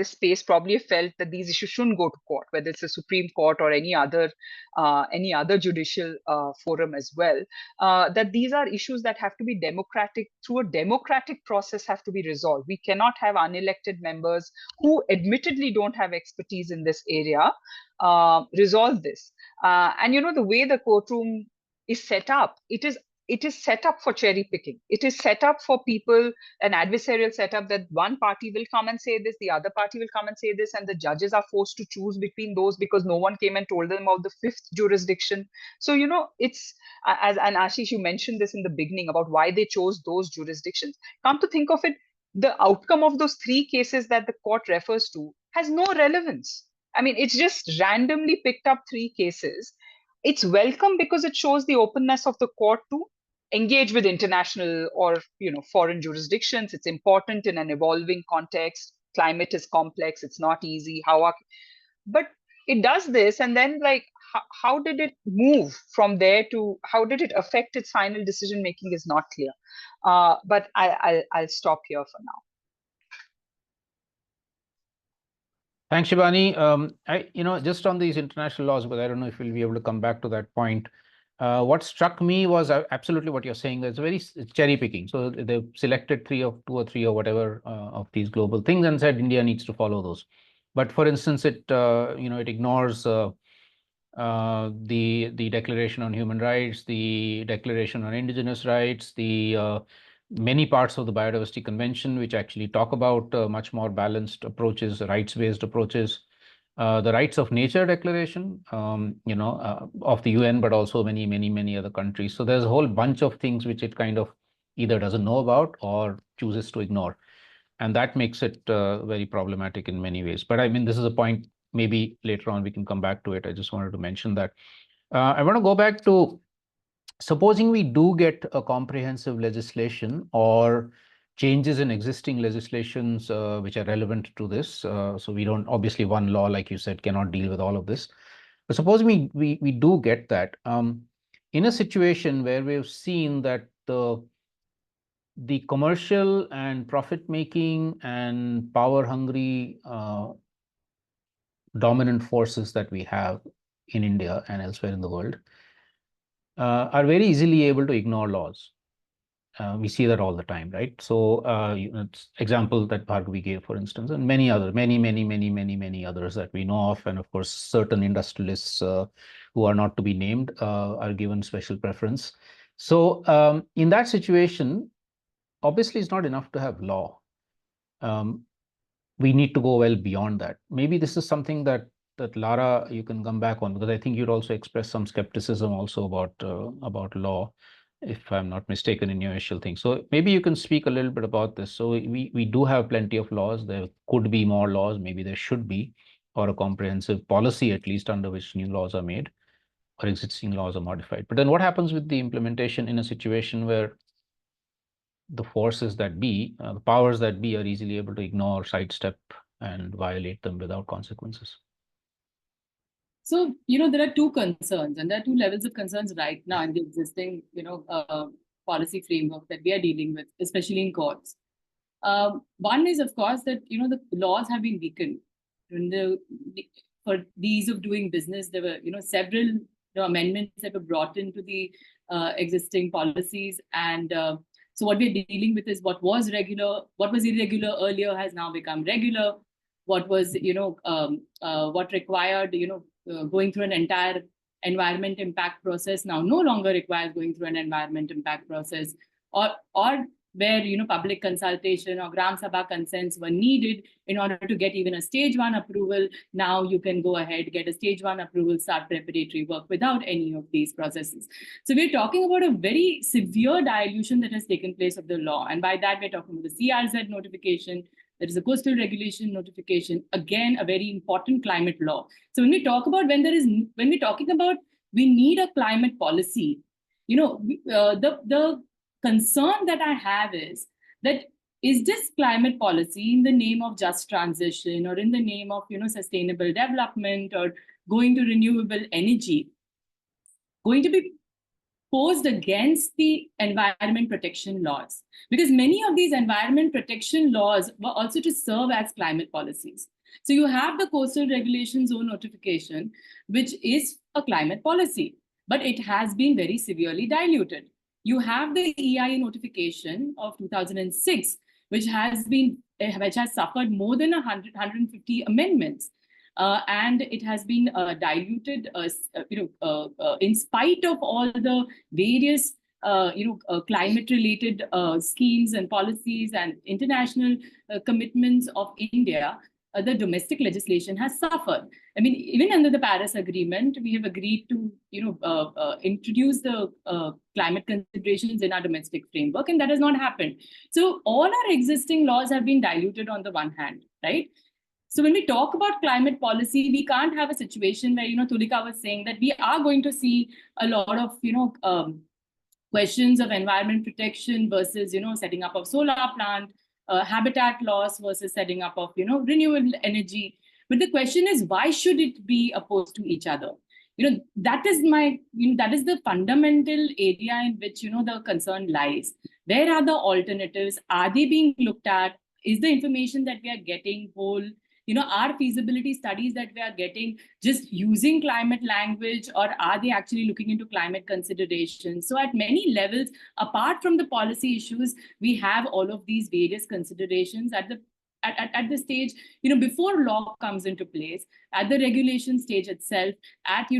space probably felt that these issues shouldn't go to court, whether it's the Supreme Court or any other judicial forum as well, that these are issues that have to be democratic, through a democratic process have to be resolved. We cannot have unelected members who admittedly don't have expertise in this area resolve this. And the way the courtroom is set up, it is it is set up for cherry picking. It is set up for people, an adversarial setup that one party will come and say this, the other party will come and say this, and the judges are forced to choose between those because no one came and told them of the fifth jurisdiction. So, it's, and Ashish, you mentioned this in the beginning about why they chose those jurisdictions. Come to think of it, the outcome of those three cases that the court refers to has no relevance. I mean, it's just randomly picked up three cases. It's welcome because it shows the openness of the court to engage with international or foreign jurisdictions. It's important in an evolving context. Climate is complex. It's not easy. But it does this, and then how did it move from there to how did it affect its final decision making is not clear. But I'll stop here for now. Thanks, Shibani. Just on these international laws, but I don't know if we'll be able to come back to that point. What struck me was absolutely what you're saying. It's very cherry picking. So they've selected two or three or whatever of these global things and said India needs to follow those. But for instance, it ignores the Declaration on Human Rights, the Declaration on Indigenous Rights, the many parts of the Biodiversity Convention, which actually talk about much more balanced approaches, rights-based approaches. The Rights of Nature Declaration, of the UN, but also many other countries. So there's a whole bunch of things which it kind of either doesn't know about or chooses to ignore. And that makes it very problematic in many ways. But I mean, this is a point, maybe later on we can come back to it. I just wanted to mention that. I want to go back to, supposing we do get a comprehensive legislation or changes in existing legislations which are relevant to this. So we don't, obviously one law, like you said, cannot deal with all of this. But suppose we do get that. In a situation where we've seen that the commercial and profit-making and power-hungry dominant forces that we have in India and elsewhere in the world are very easily able to ignore laws. We see that all the time, right? So, example that Bhargavi gave, for instance, and many others that we know of, and of course, certain industrialists who are not to be named are given special preference. So, in that situation, obviously, it's not enough to have law. We need to go well beyond that. Maybe this is something that Lara, you can come back on, because I think you'd also expressed some skepticism also about law, if I'm not mistaken, in your initial thing. So maybe you can speak a little bit about this. So we do have plenty of laws. There could be more laws. Maybe there should be, or a comprehensive policy at least under which new laws are made or existing laws are modified. But then what happens with the implementation in a situation where the forces that be, the powers that be, are easily able to ignore, sidestep, and violate them without consequences? So, there are two concerns, and there are two levels of concerns right now in the existing, policy framework that we are dealing with, especially in courts. One is, of course, that, the laws have been weakened. For the ease of doing business, there were, several amendments that were brought into the existing policies. And so what we're dealing with is what was irregular earlier has now become regular. What was, what required, going through an entire environment impact process now no longer requires going through an environment impact process, or where public consultation or Gram Sabha consents were needed in order to get even a stage 1 approval. Now you can go ahead, get a stage 1 approval, start preparatory work without any of these processes. So we're talking about a very severe dilution that has taken place of the law. And by that, we're talking about the CRZ notification. There is a coastal regulation notification, again, a very important climate law. So when we talk about when we're talking about we need a climate policy, the concern that I have is that is this climate policy in the name of just transition or in the name of sustainable development or going to renewable energy going to be posed against the environment protection laws? Because many of these environment protection laws were also to serve as climate policies. So you have the coastal regulation zone notification, which is a climate policy, but it has been very severely diluted. You have the EIA notification of 2006, which has suffered more than 150 amendments. And it has been diluted, in spite of all the various climate-related schemes and policies and international commitments of India, the domestic legislation has suffered. I mean, even under the Paris Agreement, we have agreed to, introduce the climate considerations in our domestic framework, and that has not happened. So all our existing laws have been diluted on the one hand, right? So when we talk about climate policy, we can't have a situation where, Tulika was saying that we are going to see a lot of, questions of environment protection versus, setting up of solar plant, habitat loss versus setting up of, renewable energy. But the question is, why should it be opposed to each other? That is that is the fundamental area in which, the concern lies. Where are the alternatives? Are they being looked at? Is the information that we are getting whole? Are feasibility studies that we are getting just using climate language, or are they actually looking into climate considerations? So at many levels, apart from the policy issues, we have all of these various considerations at the stage, before law comes into place, at the regulation stage itself, at the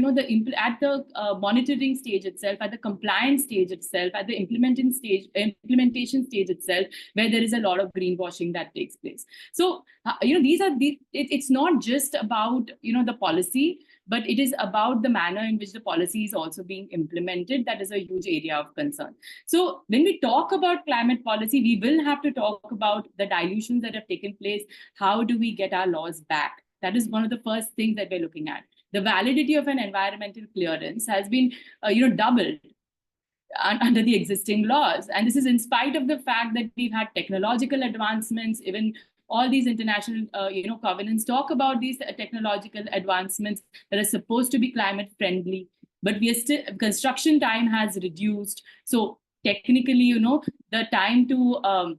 monitoring stage itself, at the compliance stage itself, at the implementation stage itself, where there is a lot of greenwashing that takes place. So it's not just about the policy, but it is about the manner in which the policy is also being implemented. That is a huge area of concern. So when we talk about climate policy, we will have to talk about the dilutions that have taken place. How do we get our laws back? That is one of the first things that we're looking at. The validity of an environmental clearance has been doubled under the existing laws. And this is in spite of the fact that we've had technological advancements. Even all these international covenants talk about these technological advancements that are supposed to be climate friendly, but we are still, construction time has reduced. So technically, the time to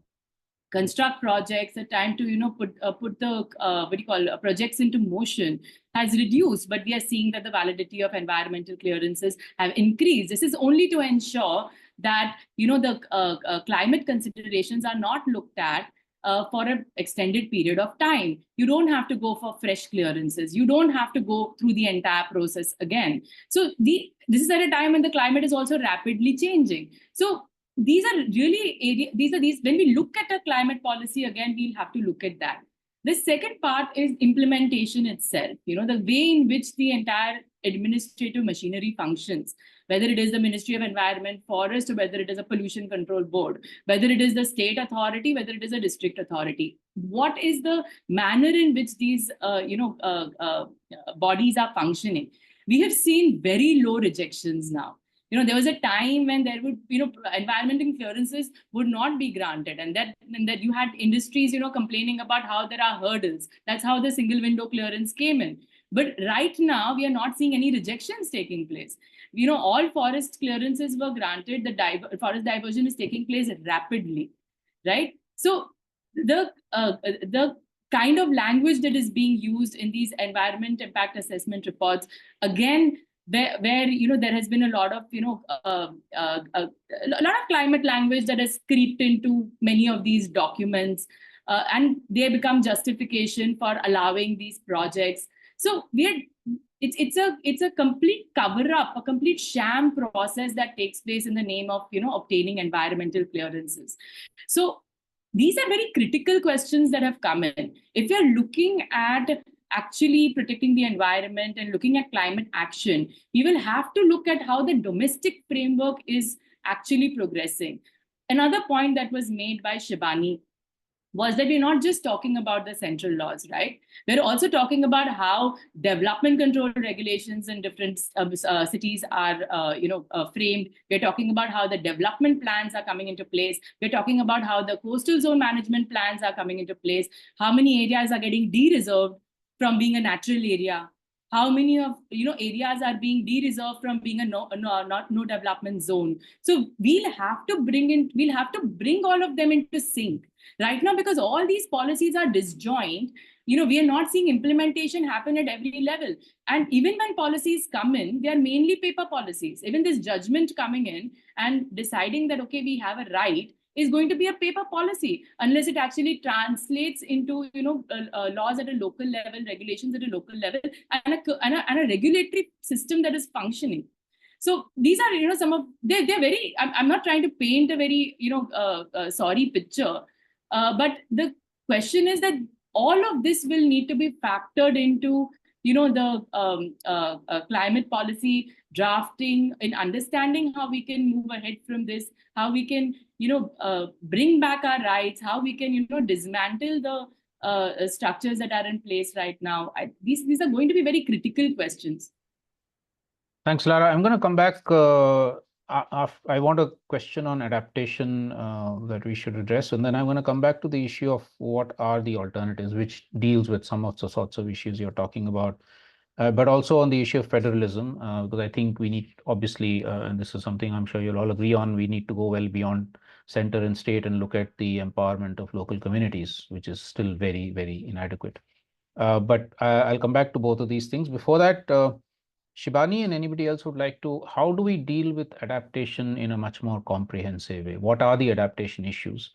construct projects, the time to put the projects into motion has reduced, but we are seeing that the validity of environmental clearances have increased. This is only to ensure that the climate considerations are not looked at for an extended period of time. You don't have to go for fresh clearances. You don't have to go through the entire process again. So this is at a time when the climate is also rapidly changing. So these are really when we look at a climate policy, again, we'll have to look at that. The second part is implementation itself, the way in which the entire administrative machinery functions, whether it is the Ministry of Environment, Forest, or whether it is a Pollution Control Board, whether it is the state authority, whether it is a district authority. What is the manner in which these bodies are functioning? We have seen very low rejections now. There was a time when there would, environmental clearances would not be granted, and that you had industries, complaining about how there are hurdles. That's how the single window clearance came in. But right now, we are not seeing any rejections taking place. All forest clearances were granted. The forest diversion is taking place rapidly, right? So the kind of language that is being used in these environment impact assessment reports, again, where there has been a lot of a lot of climate language that has creeped into many of these documents, and they become justification for allowing these projects. So it's a complete cover up, a complete sham process that takes place in the name of obtaining environmental clearances. So these are very critical questions that have come in. If you're looking at actually protecting the environment and looking at climate action, we will have to look at how the domestic framework is actually progressing. Another point that was made by Shibani was that we're not just talking about the central laws, right? We're also talking about how development control regulations in different cities are framed. We're talking about how the development plans are coming into place. We're talking about how the coastal zone management plans are coming into place, how many areas are getting de-reserved from being a natural area, how many of areas are being de-reserved from being a no development zone. So we'll have to bring all of them into sync right now, because all these policies are disjoint. We are not seeing implementation happen at every level. And even when policies come in, they are mainly paper policies. Even this judgment coming in and deciding that, okay, we have a right, is going to be a paper policy unless it actually translates into laws at a local level, regulations at a local level, and a regulatory system that is functioning. So these are, some of, they're very, I'm not trying to paint a very, sorry picture, but the question is that all of this will need to be factored into, the climate policy drafting, in understanding how we can move ahead from this, how we can, bring back our rights, how we can, dismantle the structures that are in place right now. These are going to be very critical questions. Thanks, Lara. I'm going to come back. I want a question on adaptation that we should address, and then I'm going to come back to the issue of what are the alternatives, which deals with some of the sorts of issues you're talking about, but also on the issue of federalism, because I think we need, obviously, and this is something I'm sure you'll all agree on, we need to go well beyond center and state and look at the empowerment of local communities, which is still very, very inadequate. But I'll come back to both of these things. Before that, Shibani and anybody else would like to, how do we deal with adaptation in a much more comprehensive way? What are the adaptation issues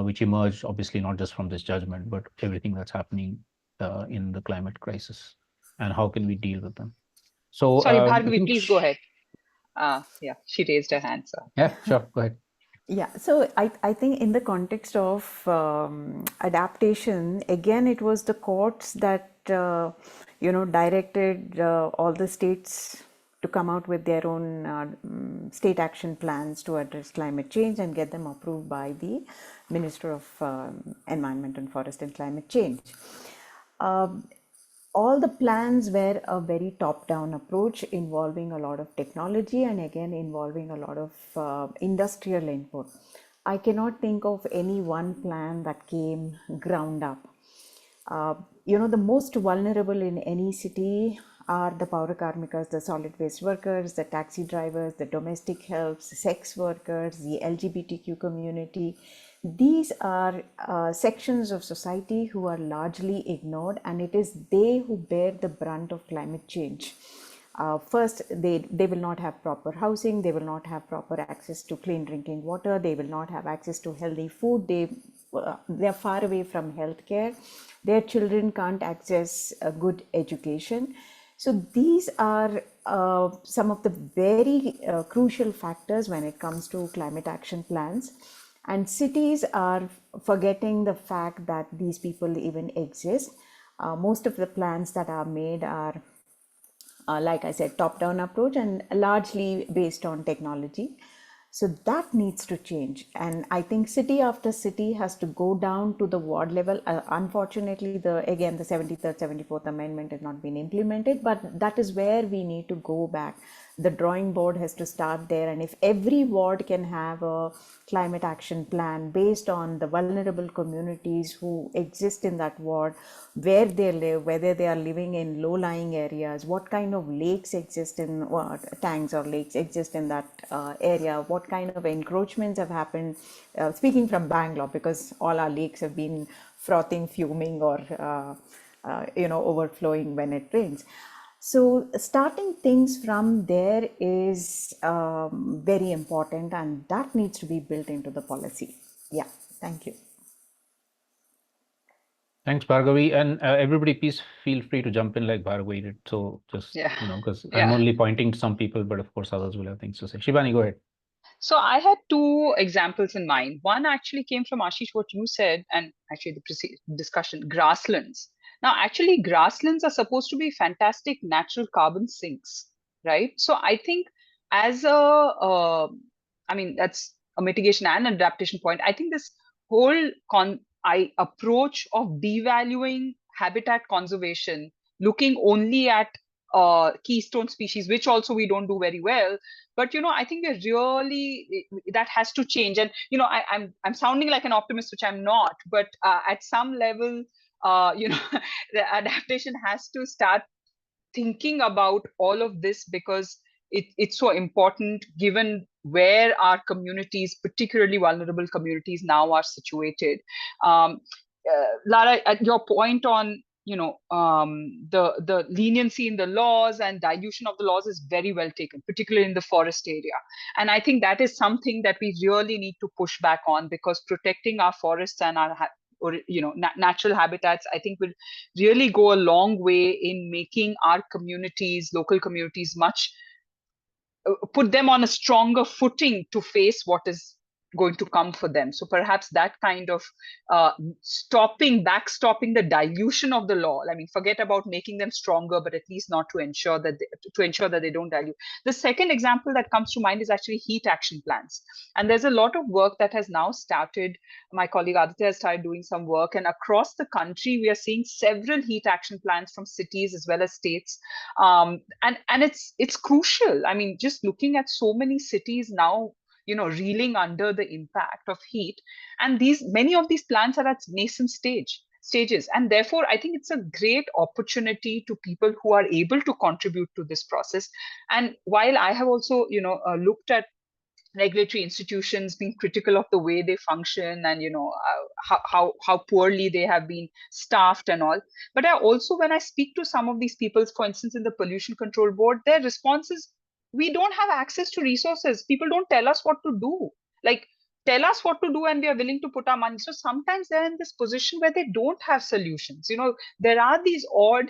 which emerge, obviously, not just from this judgment, but everything that's happening in the climate crisis? And how can we deal with them? So, sorry, I Bhargavi, think please go ahead. Yeah, she raised her hand, sir. Yeah, sure, go ahead. Yeah, so I think in the context of adaptation, again, it was the courts that, directed all the states to come out with their own state action plans to address climate change and get them approved by the Minister of Environment and Forest and Climate Change. All the plans were a very top-down approach involving a lot of technology and again involving a lot of industrial input. I cannot think of any one plan that came ground up. The most vulnerable in any city are the Paura Karmikas, the solid waste workers, the taxi drivers, the domestic helps, the sex workers, the LGBTQ community. These are sections of society who are largely ignored, and it is they who bear the brunt of climate change. First, they will not have proper housing, they will not have proper access to clean drinking water, they will not have access to healthy food, they are far away from healthcare, their children can't access a good education. So these are some of the very crucial factors when it comes to climate action plans. And cities are forgetting the fact that these people even exist. Most of the plans that are made are, like I said, top-down approach and largely based on technology. So that needs to change. And I think city after city has to go down to the ward level. Unfortunately, the 73rd, 74th Amendment has not been implemented, but that is where we need to go back. The drawing board has to start there. And if every ward can have a climate action plan based on the vulnerable communities who exist in that ward, where they live, whether they are living in low-lying areas, what kind of lakes exist in tanks or lakes exist in that area, what kind of encroachments have happened, speaking from Bangalore, because all our lakes have been frothing, fuming, or overflowing when it rains. So starting things from there is very important, and that needs to be built into the policy. Yeah, thank you. Thanks, Bhargavi. And everybody, please feel free to jump in like Bhargavi did. So just, because I'm only pointing to some people, but of course others will have things to say. Shibani, go ahead. So I had two examples in mind. One actually came from Ashish, what you said, and actually the discussion, grasslands. Now, actually, grasslands are supposed to be fantastic natural carbon sinks, right? So I think as that's a mitigation and adaptation point. I think this whole approach of devaluing habitat conservation, looking only at keystone species, which also we don't do very well. But I think that has to change. And I'm sounding like an optimist, which I'm not. But at some level, the adaptation has to start thinking about all of this, because it's so important given where our communities, particularly vulnerable communities, now are situated. Lara, at your point on the leniency in the laws and dilution of the laws is very well taken, particularly in the forest area. And I think that is something that we really need to push back on, because protecting our forests and our natural habitats, I think, will really go a long way in making our communities, local communities, much put them on a stronger footing to face what is going to come for them. So perhaps that kind of backstopping the dilution of the law. I mean, forget about making them stronger, but at least not to ensure that they don't dilute. The second example that comes to mind is actually heat action plans. And there's a lot of work that has now started. My colleague Aditya has started doing some work, and across the country, we are seeing several heat action plans from cities as well as states. And it's crucial. I mean, just looking at so many cities now, reeling under the impact of heat, and many of these plants are at nascent stages, and therefore I think it's a great opportunity to people who are able to contribute to this process. And while I have also looked at regulatory institutions being critical of the way they function, and how poorly they have been staffed and all, but I also, when I speak to some of these people, for instance in the pollution control board, their response is, we don't have access to resources, people don't tell us what to do, like tell us what to do and we are willing to put our money. So sometimes they're in this position where they don't have solutions. There are these odd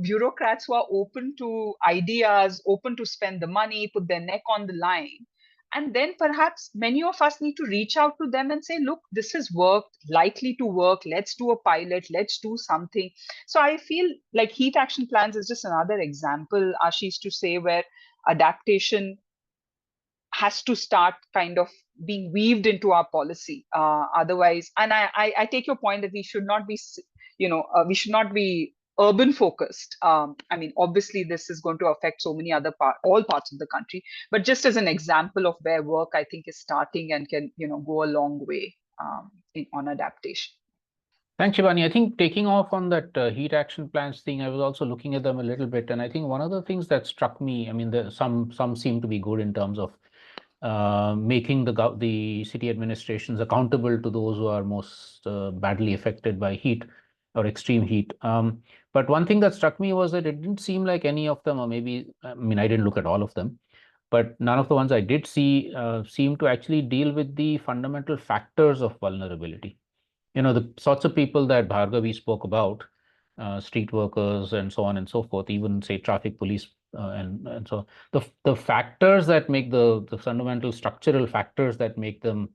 bureaucrats who are open to ideas, open to spend the money, put their neck on the line. And then perhaps many of us need to reach out to them and say, look, this has worked, likely to work, let's do a pilot, let's do something. So I feel like heat action plans is just another example, Ashish, to say where adaptation has to start kind of being weaved into our policy. Otherwise, and I take your point that we should not be urban focused. I mean, obviously this is going to affect so many all parts of the country, but just as an example of where work I think is starting and can go a long way on adaptation. Thanks, Shibani. I think taking off on that heat action plans thing, I was also looking at them a little bit, and I think one of the things that struck me, I mean, some seem to be good in terms of making the city administrations accountable to those who are most badly affected by heat or extreme heat. But one thing that struck me was that it didn't seem like any of them, or maybe, I mean, I didn't look at all of them, but none of the ones I did see seem to actually deal with the fundamental factors of vulnerability. The sorts of people that Bhargavi spoke about, street workers and so on and so forth, even say traffic police and so the factors that make the fundamental structural factors that make them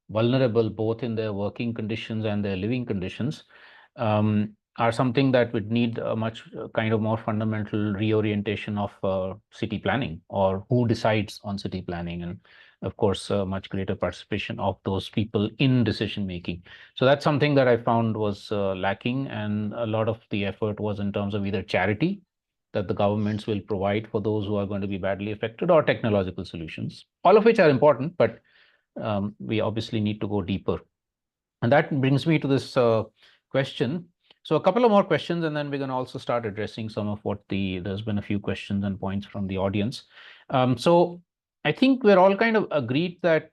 vulnerable both in their working conditions and their living conditions are something that would need a much kind of more fundamental reorientation of city planning, or who decides on city planning, and of course much greater participation of those people in decision making. So that's something that I found was lacking, and a lot of the effort was in terms of either charity that the governments will provide for those who are going to be badly affected, or technological solutions, all of which are important, but we obviously need to go deeper. And that brings me to this question. So a couple of more questions, and then we're going to also start addressing some of what there's been a few questions and points from the audience. So I think we're all kind of agreed that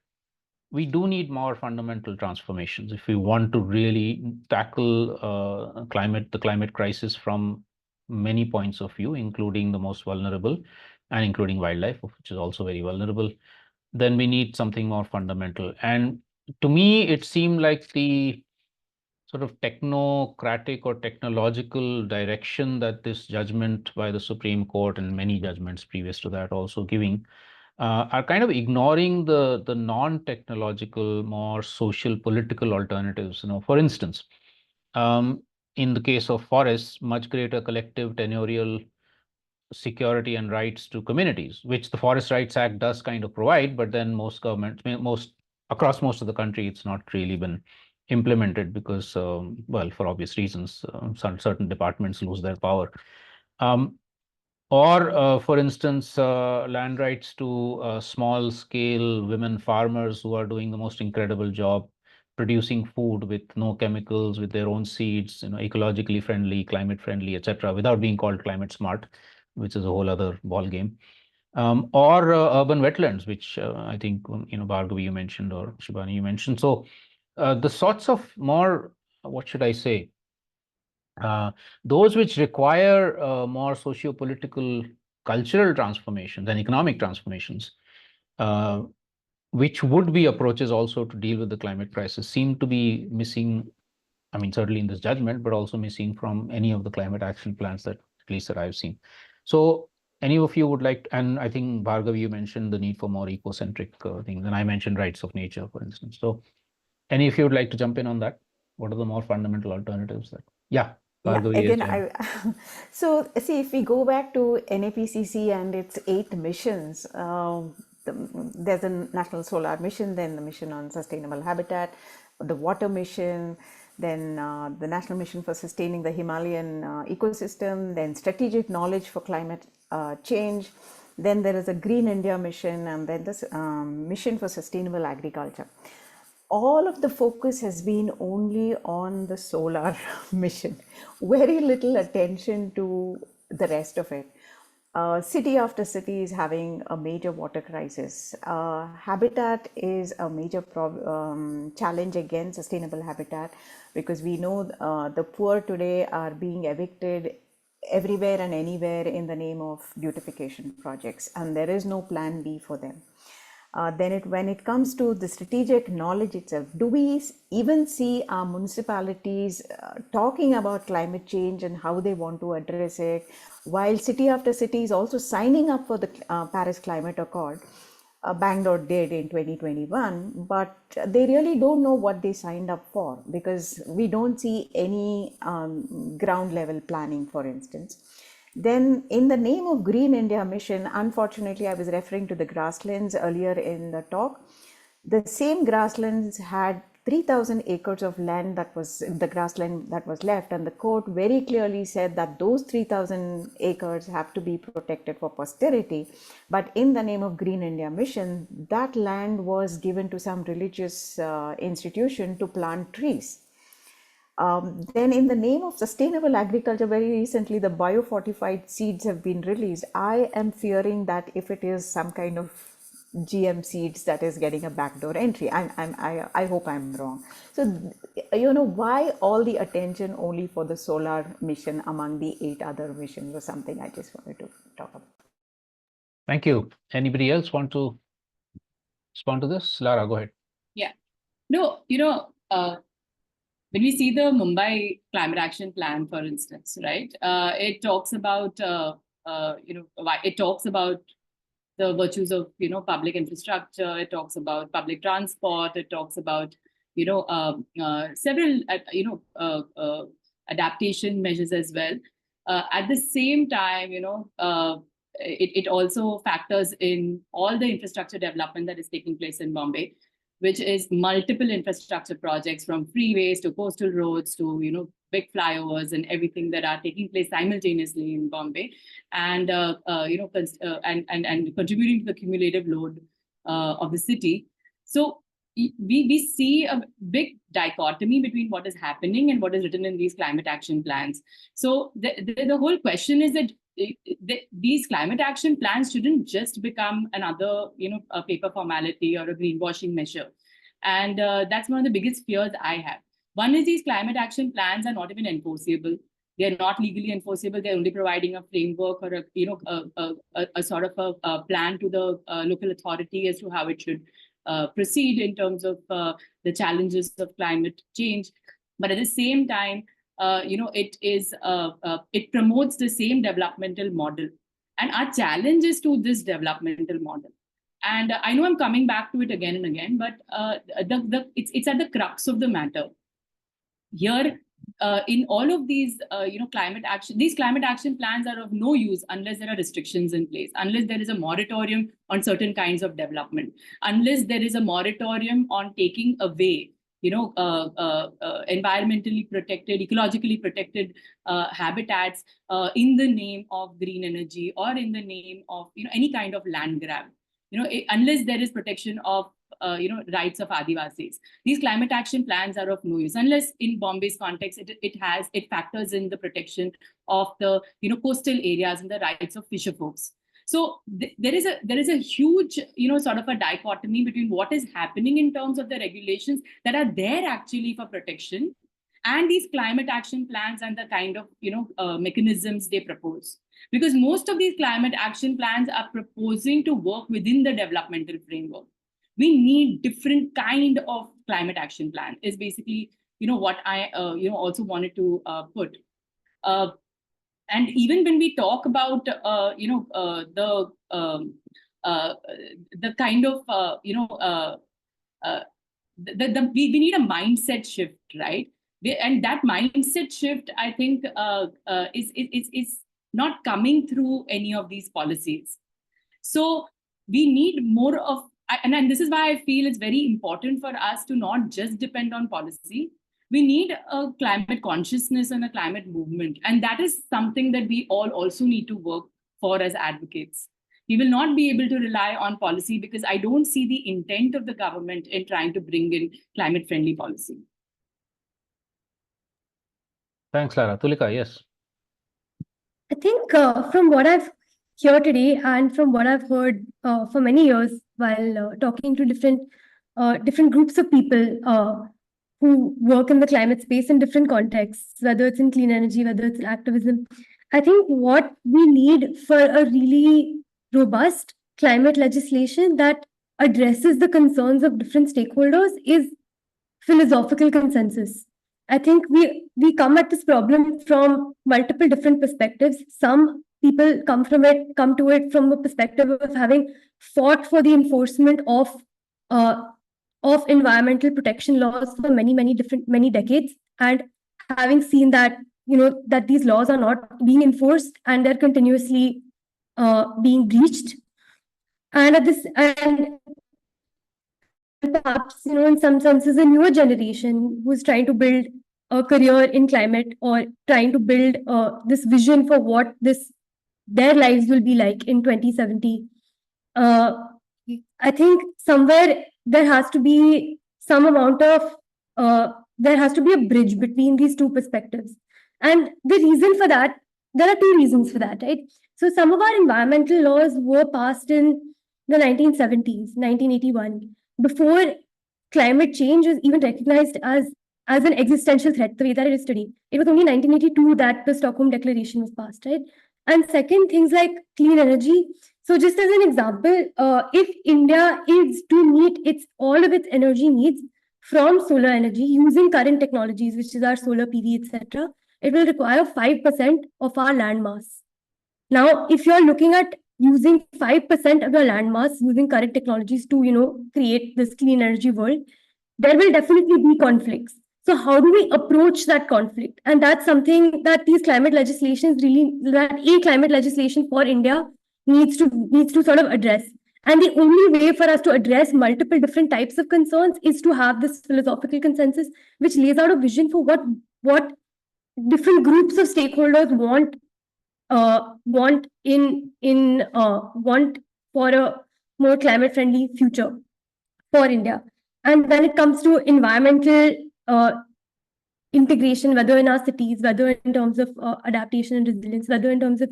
we do need more fundamental transformations if we want to really tackle the climate crisis from many points of view, including the most vulnerable and including wildlife, which is also very vulnerable. Then we need something more fundamental. And to me, it seemed like the sort of technocratic or technological direction that this judgment by the Supreme Court, and many judgments previous to that also giving, are kind of ignoring the non-technological, more social, political alternatives. For instance, in the case of forests, much greater collective tenurial security and rights to communities, which the Forest Rights Act does kind of provide, but then most governments, across most of the country, it's not really been implemented because, well, for obvious reasons, certain departments lose their power. Or, for instance, land rights to small-scale women farmers who are doing the most incredible job producing food with no chemicals, with their own seeds, ecologically friendly, climate friendly, etc., without being called climate smart, which is a whole other ball game. Or urban wetlands, which I think Bhargavi you mentioned, or Shibani you mentioned. So the sorts of more, what should I say? Those which require more socio-political, cultural transformations and economic transformations, which would be approaches also to deal with the climate crisis, seem to be missing. I mean, certainly in this judgment, but also missing from any of the climate action plans that at least that I've seen. So any of you would like, and I think Bhargav, you mentioned the need for more ecocentric things, and I mentioned rights of nature, for instance. So any of you would like to jump in on that? What are the more fundamental alternatives that, yeah, Bhargav, again, yes, so see, if we go back to NAPCC and its 8 missions, there's a National Solar Mission, then the Mission on Sustainable Habitat, the Water Mission, then the National Mission for Sustaining the Himalayan Ecosystem, then Strategic Knowledge for Climate Change, then there is a Green India Mission, and then this Mission for Sustainable Agriculture. All of the focus has been only on the solar mission. Very little attention to the rest of it. City after city is having a major water crisis. Habitat is a major challenge again, sustainable habitat, because we know the poor today are being evicted everywhere and anywhere in the name of beautification projects, and there is no plan B for them. When it comes to the strategic knowledge itself, do we even see our municipalities talking about climate change and how they want to address it, while city after city is also signing up for the Paris Climate Accord? Bangalore did in 2021, but they really don't know what they signed up for, because we don't see any ground level planning, for instance. Then in the name of Green India Mission, unfortunately, I was referring to the grasslands earlier in the talk. The same grasslands had 3,000 acres of land that was the grassland that was left, and the court very clearly said that those 3,000 acres have to be protected for posterity. But in the name of Green India Mission, that land was given to some religious institution to plant trees. Then in the name of sustainable agriculture, very recently the biofortified seeds have been released. I am fearing that if it is some kind of GM seeds that is getting a backdoor entry, I hope I'm wrong. So, why all the attention only for the solar mission among the 8 other missions was something I just wanted to talk about. Thank you. Anybody else want to respond to this? Lara, go ahead. Yeah. No, when we see the Mumbai Climate Action Plan, for instance, right, it talks about, it talks about the virtues of, public infrastructure. It talks about public transport. It talks about, several, adaptation measures as well. At the same time, it also factors in all the infrastructure development that is taking place in Bombay, which is multiple infrastructure projects, from freeways to coastal roads to, big flyovers and everything that are taking place simultaneously in Bombay, and and contributing to the cumulative load of the city. So we see a big dichotomy between what is happening and what is written in these climate action plans. So the whole question is that these climate action plans shouldn't just become another, a paper formality or a greenwashing measure. And that's one of the biggest fears I have. One is these climate action plans are not even enforceable. They're not legally enforceable. They're only providing a framework or a sort of a plan to the local authority as to how it should proceed in terms of the challenges of climate change. But at the same time, it promotes the same developmental model, and our challenge is to this developmental model. And I know I'm coming back to it again and again, but it's at the crux of the matter here. In all of these, these climate action plans are of no use unless there are restrictions in place, unless there is a moratorium on certain kinds of development, unless there is a moratorium on taking away environmentally protected, ecologically protected habitats in the name of green energy or in the name of any kind of land grab. Unless there is protection of rights of Adivasis, these climate action plans are of no use. Unless in Bombay's context, it factors in the protection of the coastal areas and the rights of fisher folks. So there is a huge sort of a dichotomy between what is happening in terms of the regulations that are there actually for protection and these climate action plans and the kind of mechanisms they propose. Because most of these climate action plans are proposing to work within the developmental framework. We need different kind of climate action plan is basically what I also wanted to put. And even when we talk about, the kind of, we need a mindset shift, right? And that mindset shift, I think, is not coming through any of these policies. So we need more of, and this is why I feel it's very important for us to not just depend on policy. We need a climate consciousness and a climate movement. And that is something that we all also need to work for as advocates. We will not be able to rely on policy because I don't see the intent of the government in trying to bring in climate friendly policy. Thanks, Lara. Tulika, yes. I think from what I've heard today and from what I've heard for many years while talking to different groups of people who work in the climate space in different contexts, whether it's in clean energy, whether it's in activism, I think what we need for a really robust climate legislation that addresses the concerns of different stakeholders is philosophical consensus. I think we come at this problem from multiple different perspectives. Some people come to it from a perspective of having fought for the enforcement of environmental protection laws for many decades, and having seen that that these laws are not being enforced and they're continuously being breached, and perhaps in some senses a newer generation who's trying to build a career in climate or trying to build this vision for what their lives will be like in 2070. I think somewhere there has to be some amount of there has to be a bridge between these two perspectives, and the reason for that, there are two reasons for that, right? So some of our environmental laws were passed in the 1970s, 1981, before climate change is even recognized as an existential threat the way that it is today. It was only 1982 that the Stockholm Declaration was passed, right? And second, things like clean energy. So just as an example, if India is to meet all of its energy needs from solar energy using current technologies, which is our solar PV, etc., it will require 5% of our land mass. Now, if you're looking at using 5% of your land mass using current technologies to create this clean energy world, there will definitely be conflicts. So how do we approach that conflict? And that's something that a climate legislation for India needs to sort of address. And the only way for us to address multiple different types of concerns is to have this philosophical consensus, which lays out a vision for what different groups of stakeholders want for a more climate friendly future for India. And when it comes to environmental integration, whether in our cities, whether in terms of adaptation and resilience, whether in terms of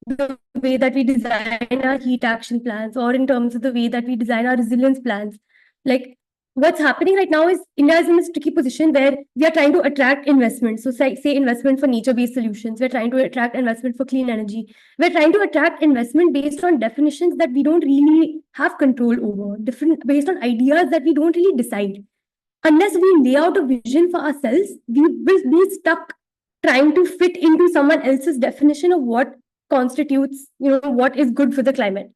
the way that we design our heat action plans, or in terms of the way that we design our resilience plans, like what's happening right now is India is in this tricky position where we are trying to attract investment. So say investment for nature-based solutions. We're trying to attract investment for clean energy. We're trying to attract investment based on definitions that we don't really have control over, based on ideas that we don't really decide. Unless we lay out a vision for ourselves, we will be stuck trying to fit into someone else's definition of what constitutes, what is good for the climate.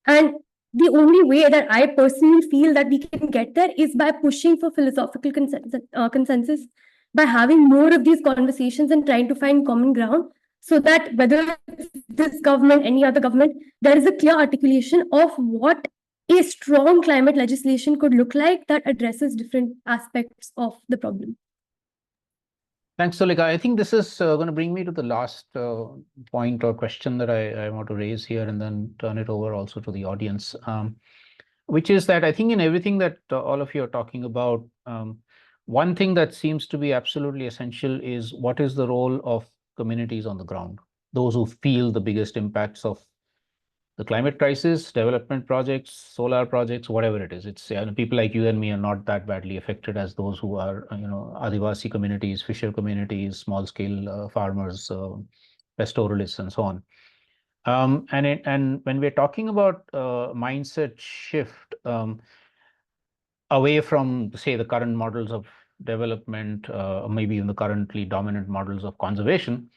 And the only way that I personally feel that we can get there is by pushing for philosophical consensus, by having more of these conversations and trying to find common ground, so that whether it's this government, any other government, there is a clear articulation of what a strong climate legislation could look like that addresses different aspects of the problem. Thanks, Tulika. I think this is going to bring me to the last point or question that I want to raise here and then turn it over also to the audience, which is that I think in everything that all of you are talking about, one thing that seems to be absolutely essential is what is the role of communities on the ground, those who feel the biggest impacts of the climate crisis, development projects, solar projects, whatever it is. It's people like you and me are not that badly affected as those who are, Adivasi communities, fisher communities, small scale farmers, pastoralists, and so on. And when we're talking about mindset shift away from, say, the current models of development, maybe even the currently dominant models of conservation,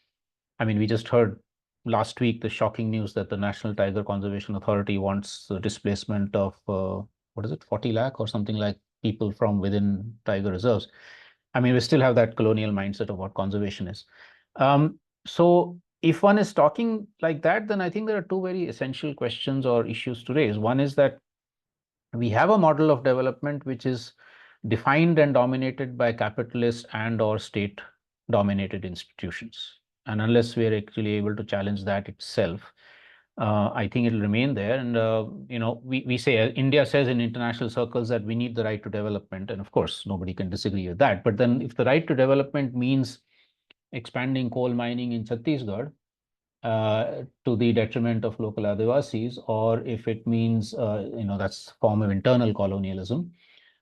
I mean, we just heard last week the shocking news that the National Tiger Conservation Authority wants the displacement of, 40 lakh or something like people from within tiger reserves. I mean, we still have that colonial mindset of what conservation is. So if one is talking like that, then I think there are two very essential questions or issues to raise. One is that we have a model of development which is defined and dominated by capitalist and or state dominated institutions. And unless we are actually able to challenge that itself, I think it'll remain there. And, we say, India says in international circles that we need the right to development. And of course, nobody can disagree with that. But then if the right to development means expanding coal mining in Chhattisgarh, to the detriment of local Adivasis, or if it means, that's a form of internal colonialism,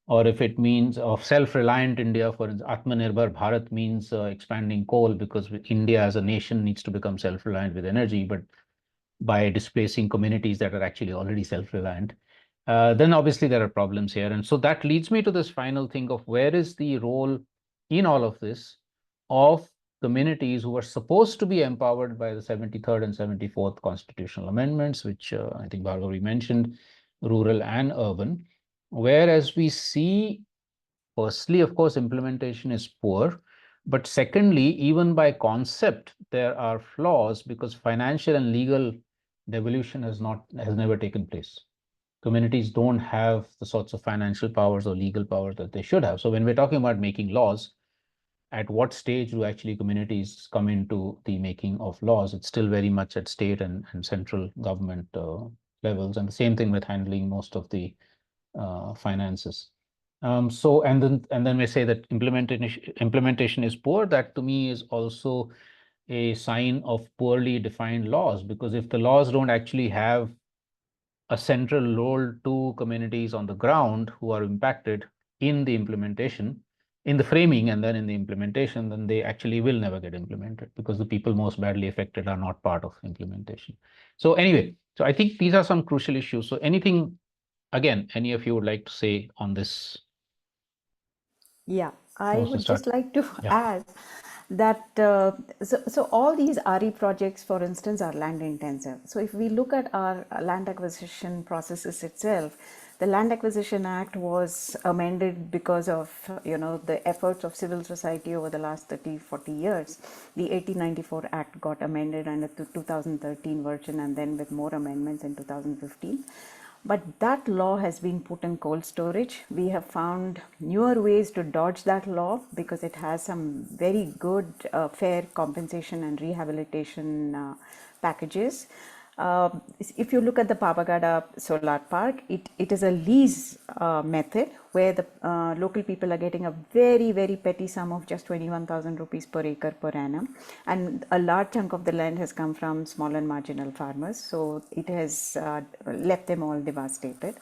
or if it means of self-reliant India, for instance, Atmanirbhar Bharat means expanding coal because India as a nation needs to become self-reliant with energy, but by displacing communities that are actually already self-reliant, then obviously there are problems here. And so that leads me to this final thing of where is the role in all of this of communities who are supposed to be empowered by the 73rd and 74th constitutional amendments, which I think Bhargavi mentioned, rural and urban, whereas we see, firstly, of course, implementation is poor, but secondly, even by concept, there are flaws because financial and legal devolution has never taken place. Communities don't have the sorts of financial powers or legal powers that they should have. So when we're talking about making laws, at what stage do actually communities come into the making of laws? It's still very much at state and central government levels, and the same thing with handling most of the finances. And then we say that implementation is poor. That to me is also a sign of poorly defined laws, because if the laws don't actually have a central role to communities on the ground who are impacted in the implementation, in the framing and then in the implementation, then they actually will never get implemented because the people most badly affected are not part of implementation. So anyway, so I think these are some crucial issues. So anything, again, any of you would like to say on this? Yeah, I Who wants to would start? just like to Yeah. add that so all these RE projects, for instance, are land intensive. So if we look at our land acquisition processes itself, the Land Acquisition Act was amended because of the efforts of civil society over the last 30-40 years. The 1894 Act got amended under the 2013 version, and then with more amendments in 2015. But that law has been put in cold storage. We have found newer ways to dodge that law because it has some very good fair compensation and rehabilitation packages. If you look at the Pavagada Solar Park, it is a lease method where the local people are getting a very, very petty sum of just 21,000 rupees per acre per annum. And a large chunk of the land has come from small and marginal farmers. So it has left them all devastated.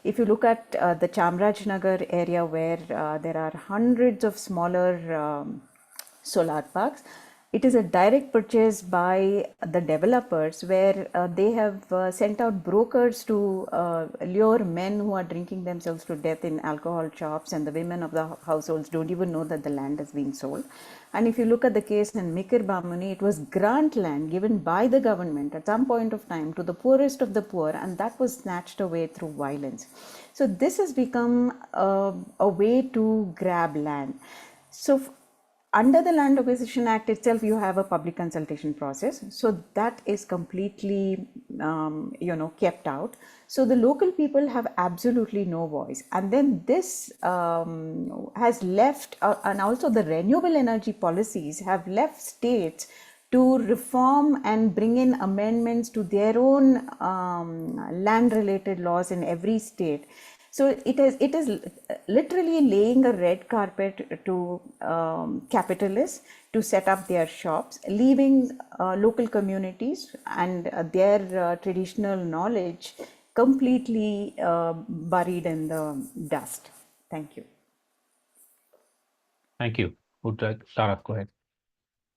If you look at the Chamrajnagar area where there are hundreds of smaller solar parks, it is a direct purchase by the developers where they have sent out brokers to lure men who are drinking themselves to death in alcohol shops, and the women of the households don't even know that the land is being sold. And if you look at the case in Mikir Bamuni, it was grant land given by the government at some point of time to the poorest of the poor, and that was snatched away through violence. So this has become a way to grab land. So under the Land Acquisition Act itself, you have a public consultation process. So that is completely, kept out. So the local people have absolutely no voice. And then this has left, and also the renewable energy policies have left states to reform and bring in amendments to their own land-related laws in every state. So it is literally laying a red carpet to capitalists to set up their shops, leaving local communities and their traditional knowledge completely buried in the dust. Thank you. Thank you. Tara, go ahead.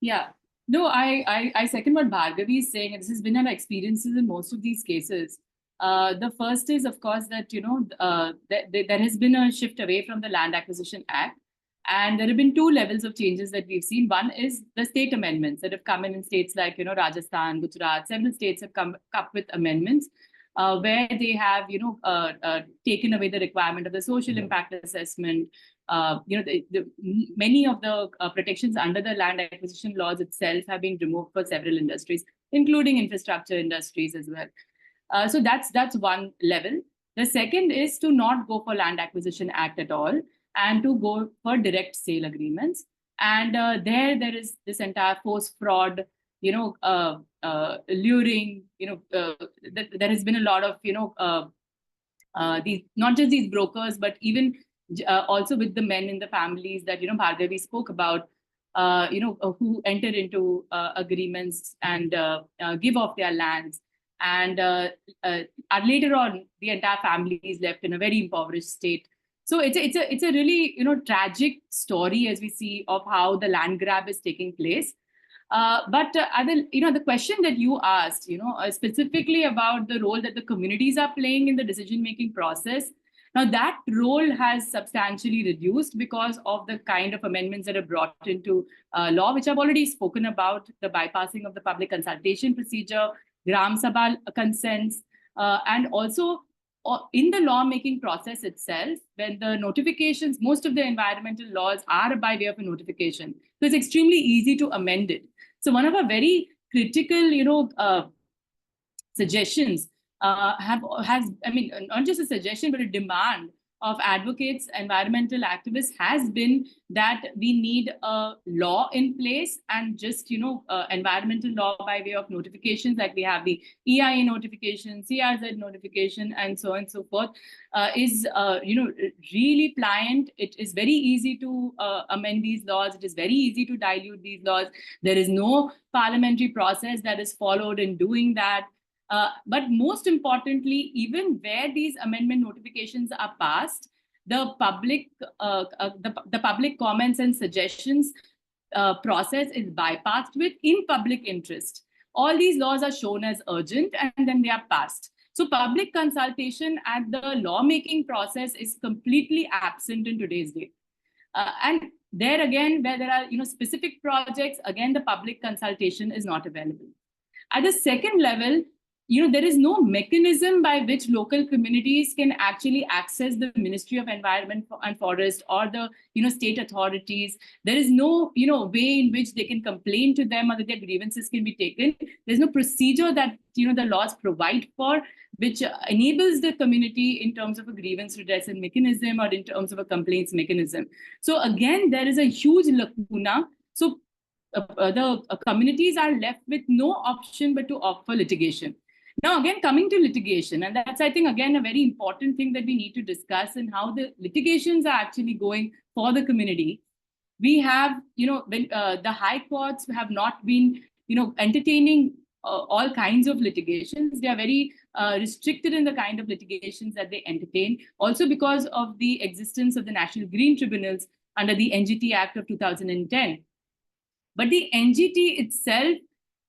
Yeah. No, I second what Bhargavi is saying, and this has been our experiences in most of these cases. The first is, of course, that there has been a shift away from the Land Acquisition Act, And there have been two levels of changes that we've seen. One is the state amendments that have come in states like, Rajasthan, Gujarat. Several states have come up with amendments where they have, taken away the requirement of the social impact assessment. Many of the protections under the land acquisition laws itself have been removed for several industries, including infrastructure industries as well. So that's one level. The second is to not go for Land Acquisition Act at all, and to go for direct sale agreements. And there is this entire force fraud, luring, there has been a lot of, these, not just these brokers, but even also with the men in the families that, Bhargavi spoke about, who enter into agreements and give off their lands. And later on, the entire family is left in a very impoverished state. So it's a really, tragic story as we see of how the land grab is taking place. But the question that you asked, specifically about the role that the communities are playing in the decision-making process. Now that role has substantially reduced because of the kind of amendments that are brought into law, which I've already spoken about: the bypassing of the public consultation procedure, Gram Sabha consents, and also in the lawmaking process itself, when the notifications, most of the environmental laws are by way of a notification. So it's extremely easy to amend it. So one of our very critical, suggestions not just a suggestion, but a demand of advocates, environmental activists has been that we need a law in place, and just, environmental law by way of notifications, like we have the EIA notification, CRZ notification, and so on and so forth, is, really pliant. It is very easy to amend these laws. It is very easy to dilute these laws. There is no parliamentary process that is followed in doing that. But most importantly, even where these amendment notifications are passed, the public comments and suggestions process is bypassed with in public interest. All these laws are shown as urgent, and then they are passed. So public consultation at the lawmaking process is completely absent in today's day. And there again, where there are specific projects, again the public consultation is not available. At the second level, there is no mechanism by which local communities can actually access the Ministry of Environment and Forest or the, state authorities. There is no, way in which they can complain to them or that their grievances can be taken. There's no procedure that, the laws provide for, which enables the community in terms of a grievance redressal mechanism or in terms of a complaints mechanism. So again, there is a huge lacuna. So the communities are left with no option but to opt for litigation. Now, again, coming to litigation, and that's, I think, again, a very important thing that we need to discuss, and how the litigations are actually going for the community. We have, when the high courts have not been, entertaining all kinds of litigations. They are very restricted in the kind of litigations that they entertain, also because of the existence of the National Green Tribunals under the NGT Act of 2010. But the NGT itself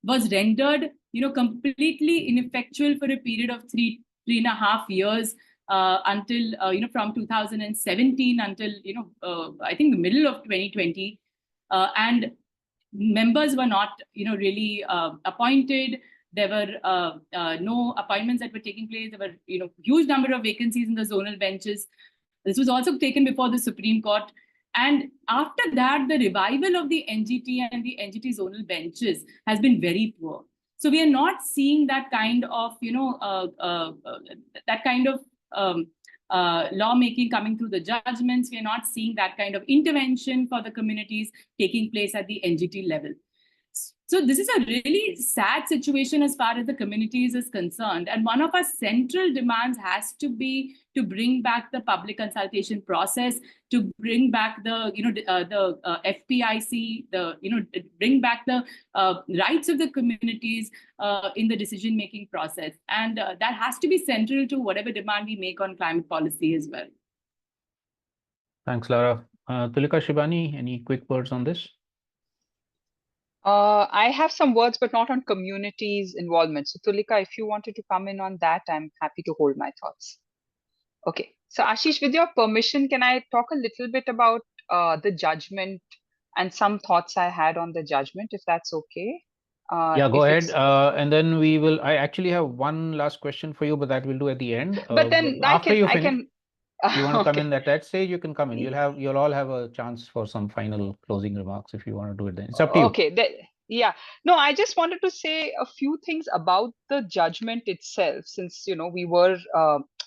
was rendered, completely ineffectual for a period of three and a half years until, from 2017 until, I think the middle of 2020. And members were not, really appointed. There were no appointments that were taking place. There were, huge number of vacancies in the zonal benches. This was also taken before the Supreme Court. And after that, the revival of the NGT and the NGT zonal benches has been very poor. So we are not seeing that kind of, lawmaking coming through the judgments. We are not seeing that kind of intervention for the communities taking place at the NGT level. So this is a really sad situation as far as the communities is concerned. And one of our central demands has to be to bring back the public consultation process, to bring back the, FPIC, bring back the rights of the communities in the decision-making process. And that has to be central to whatever demand we make on climate policy as well. Thanks, Laura. Tulika, Shibani, any quick words on this? I have some words, but not on communities' involvement. So Tulika, if you wanted to come in on that, I'm happy to hold my thoughts. Okay, so Ashish, with your permission, can I talk a little bit about the judgment and some thoughts I had on the judgment, if that's okay. Yeah, go if ahead. it's- And then we will, I actually have one last question for you, but that we'll do at the end. But then After you I finish, can. you want to come Okay. in at that stage, you can come in. You'll all have a chance for some final closing remarks if you want to do it then. It's up to you. Okay. Yeah. No, I just wanted to say a few things about the judgment itself, since we were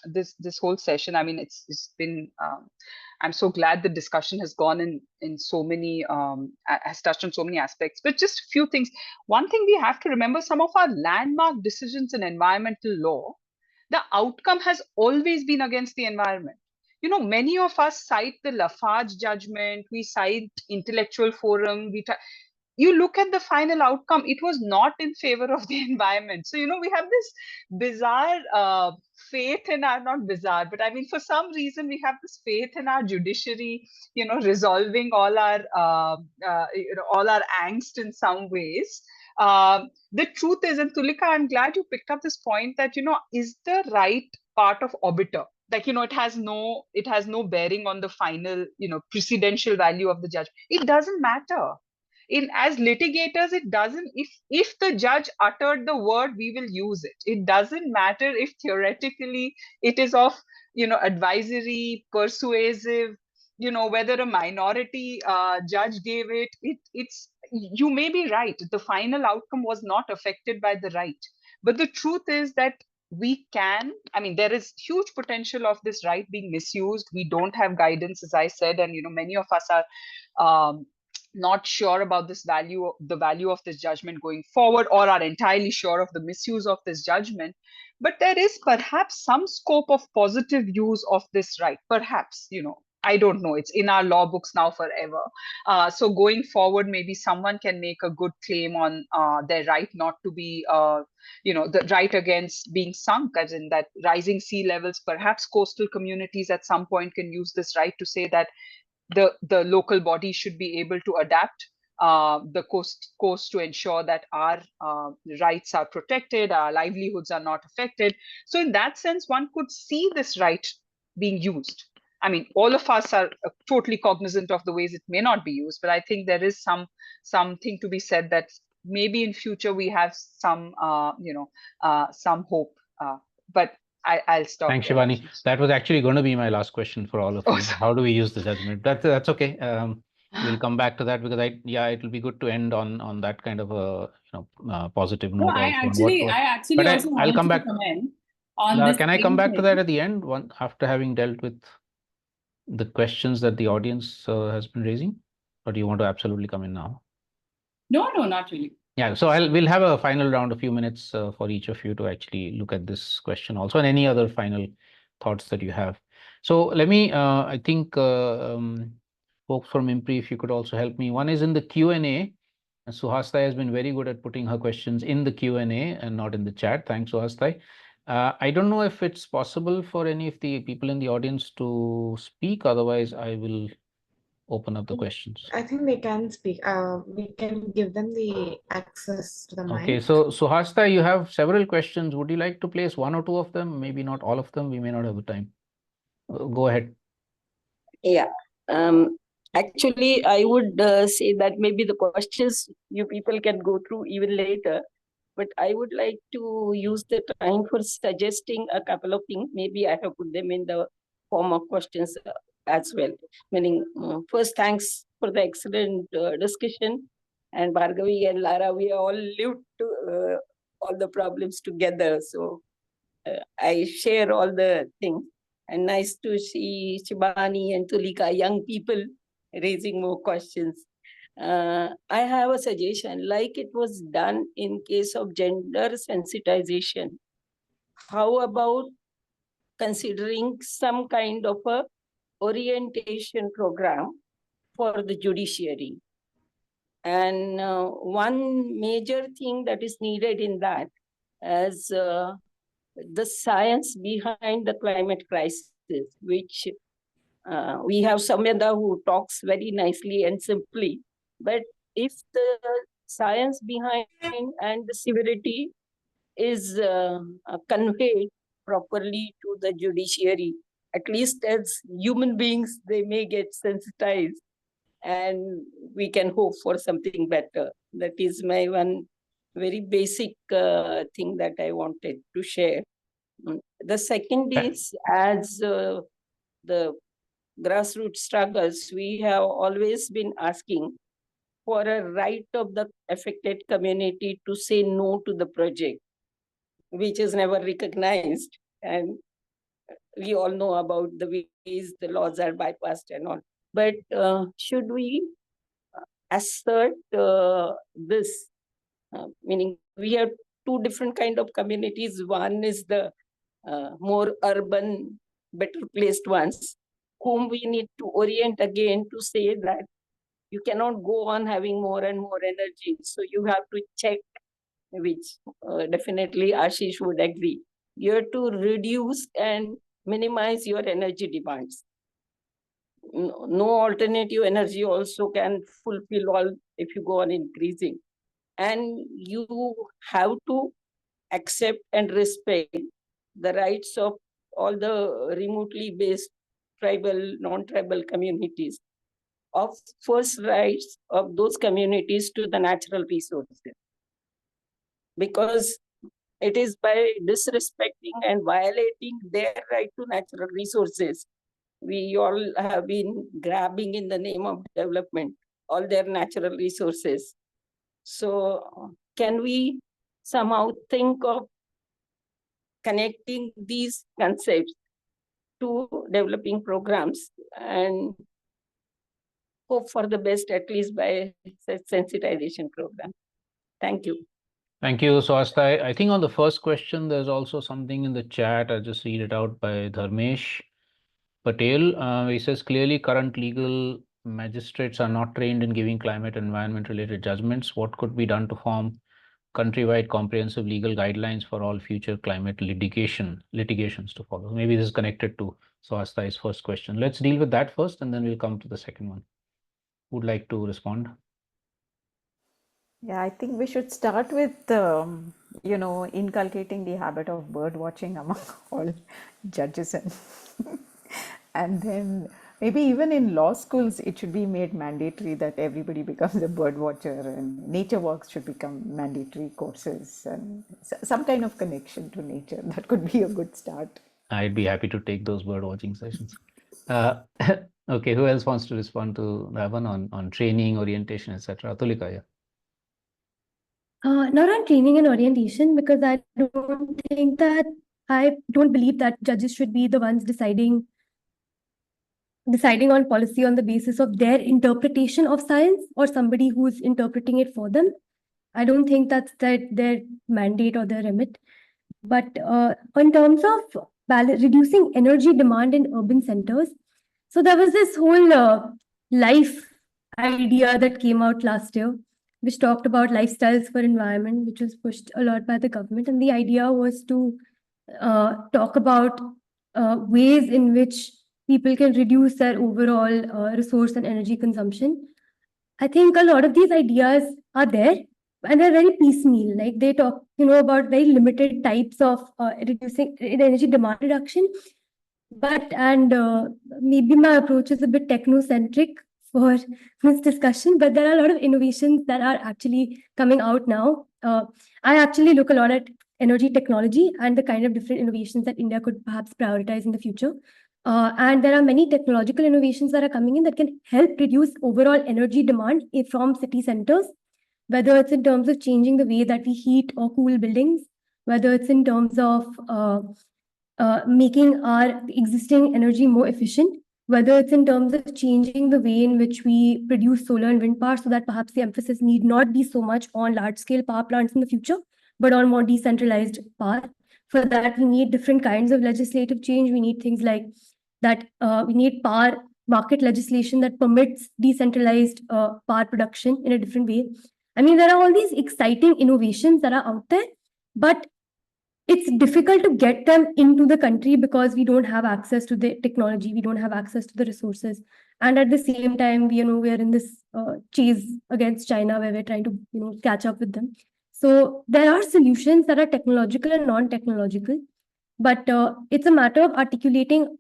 this whole session. I mean, it's been. I'm so glad the discussion has gone in so many has touched on so many aspects. But just a few things. One thing we have to remember: some of our landmark decisions in environmental law, the outcome has always been against the environment. Many of us cite the Lafarge judgment, we cite intellectual forum, you look at the final outcome, it was not in favor of the environment. So, we have this bizarre faith in our, not bizarre, but I mean, for some reason, we have this faith in our judiciary, resolving all our, all our angst in some ways. The truth is, and Tulika, I'm glad you picked up this point that, is the right part of obiter. Like, it has no bearing on the final, precedential value of the judge. It doesn't matter. As litigators, it doesn't, if the judge uttered the word, we will use it. It doesn't matter if theoretically it is of advisory, persuasive, whether a minority judge gave it's you may be right, the final outcome was not affected by the right, but the truth is that there is huge potential of this right being misused. We don't have guidance, as I said, and many of us are not sure about the value of this judgment going forward, or are entirely sure of the misuse of this judgment. But there is perhaps some scope of positive use of this right. Perhaps, I don't know. It's in our law books now forever. So going forward, maybe someone can make a good claim on their right not to be, the right against being sunk, as in that rising sea levels. Perhaps coastal communities at some point can use this right to say that the local body should be able to adapt the coast to ensure that our rights are protected, our livelihoods are not affected. So in that sense, one could see this right being used. I mean, all of us are totally cognizant of the ways it may not be used, but I think there is something to be said that maybe in future we have some hope. But I'll stop. Thanks, there. Shibani. That was actually going to be my last question for all of you. Sorry. How do we use the judgment? That's okay. We'll come back to that, because it will be good to end on that kind of a positive note. I also. actually also I'll come wanted back to comment on this. Can I come back to that at the end, after having dealt with the questions that the audience has been raising, or do you want to absolutely come in now? No, not really. Yeah, so we'll have a final round, a few minutes for each of you to actually look at this question also, and any other final thoughts that you have. So let me, I think, folks from IMPRI, if you could also help me. One is in the Q&A. Suhastai has been very good at putting her questions in the Q&A and not in the chat. Thanks, Suhastai. I don't know if it's possible for any of the people in the audience to speak. Otherwise, I will open up the questions. I think they can speak. We can give them the access to the mic. Okay, so Suhastai, you have several questions. Would you like to place one or two of them? Maybe not all of them. We may not have the time. Go ahead. Yeah. Actually, I would say that maybe the questions you people can go through even later, but I would like to use the time for suggesting a couple of things. Maybe I have put them in the form of questions as well. Meaning, first, thanks for the excellent discussion. And Bhargavi and Lara, we all lived all the problems together. So I share all the things. And nice to see Shibani and Tulika, young people, raising more questions. I have a suggestion, like it was done in case of gender sensitization. How about considering some kind of a orientation program for the judiciary? And one major thing that is needed in that is the science behind the climate crisis, which we have Samyada who talks very nicely and simply. But if the science behind and the severity is conveyed properly to the judiciary, at least as human beings, they may get sensitized and we can hope for something better. That is my one very basic thing that I wanted to share. The second is, as the grassroots struggles, we have always been asking for a right of the affected community to say no to the project, which is never recognized. And we all know about the ways the laws are bypassed and all. But should we assert this? Meaning, we have two different kind of communities. One is the more urban, better placed ones, whom we need to orient again to say that you cannot go on having more and more energy. So you have to check, which definitely Ashish would agree. You have to reduce and minimize your energy demands. No alternative energy also can fulfill all if you go on increasing. And you have to accept and respect the rights of all the remotely based tribal, non-tribal communities, of first rights of those communities to the natural resources. Because it is by disrespecting and violating their right to natural resources, we all have been grabbing in the name of development all their natural resources. So can we somehow think of connecting these concepts to developing programs and hope for the best, at least by such sensitization program? Thank you. Thank you, Swasthai. I think on the first question, there's also something in the chat. I'll just read it out by Dharmesh Patel. He says, clearly current legal magistrates are not trained in giving climate and environment related judgments. What could be done to form countrywide comprehensive legal guidelines for all future climate litigations to follow? Maybe this is connected to Swasthai's first question. Let's deal with that first, and then we'll come to the second one. Who'd like to respond? Yeah, I think we should start with, inculcating the habit of bird watching among all judges. And then maybe even in law schools, it should be made mandatory that everybody becomes a bird watcher, and nature walks should become mandatory courses, and some kind of connection to nature. That could be a good start. I'd be happy to take those bird watching sessions. Okay, who else wants to respond to that one on training, orientation, etc.? Tulika, yeah. Not on training and orientation, because I don't believe that judges should be the ones deciding on policy on the basis of their interpretation of science or somebody who's interpreting it for them. I don't think that's their mandate or their remit. But in terms of reducing energy demand in urban centers, so there was this whole life idea that came out last year, which talked about lifestyles for environment, which was pushed a lot by the government. And the idea was to talk about ways in which people can reduce their overall resource and energy consumption. I think a lot of these ideas are there, and they're very piecemeal. Like they talk, about very limited types of reducing energy demand reduction. And maybe my approach is a bit technocentric for this discussion, but there are a lot of innovations that are actually coming out now. I actually look a lot at energy technology and the kind of different innovations that India could perhaps prioritize in the future. And there are many technological innovations that are coming in that can help reduce overall energy demand from city centers, whether it's in terms of changing the way that we heat or cool buildings, whether it's in terms of making our existing energy more efficient, whether it's in terms of changing the way in which we produce solar and wind power, so that perhaps the emphasis need not be so much on large-scale power plants in the future, but on more decentralized power. For that, we need different kinds of legislative change. We need things like that. We need power market legislation that permits decentralized power production in a different way. I mean, there are all these exciting innovations that are out there, but it's difficult to get them into the country because we don't have access to the technology, we don't have access to the resources. And at the same time, we are in this chase against China where we're trying to, catch up with them. So there are solutions that are technological and non-technological, but it's a matter of articulating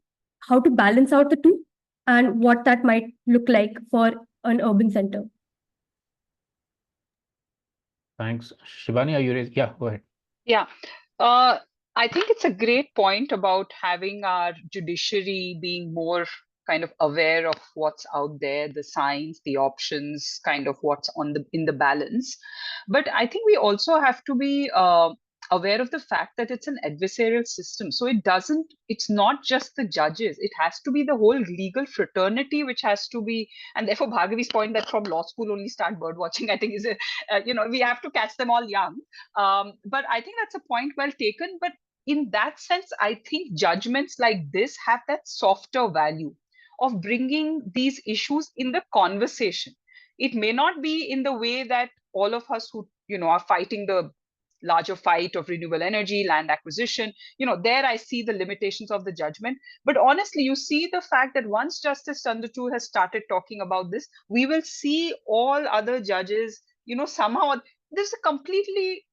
how to balance out the two and what that might look like for an urban center. Thanks. Shibani, are you ready? Yeah, go ahead. Yeah. I think it's a great point about having our judiciary being more kind of aware of what's out there, the signs, the options, kind of what's in the balance. But I think we also have to be aware of the fact that it's an adversarial system. So it's not just the judges, it has to be the whole legal fraternity, which has to be, and therefore Bhargavi's point that from law school only start bird watching, I think is, we have to catch them all young. But I think that's a point well taken. But in that sense, I think judgments like this have that softer value of bringing these issues in the conversation. It may not be in the way that all of us who are fighting the larger fight of renewable energy, land acquisition, there I see the limitations of the judgment. But honestly, you see the fact that once Justice Chandrachud has started talking about this, we will see all other judges, somehow there's a completely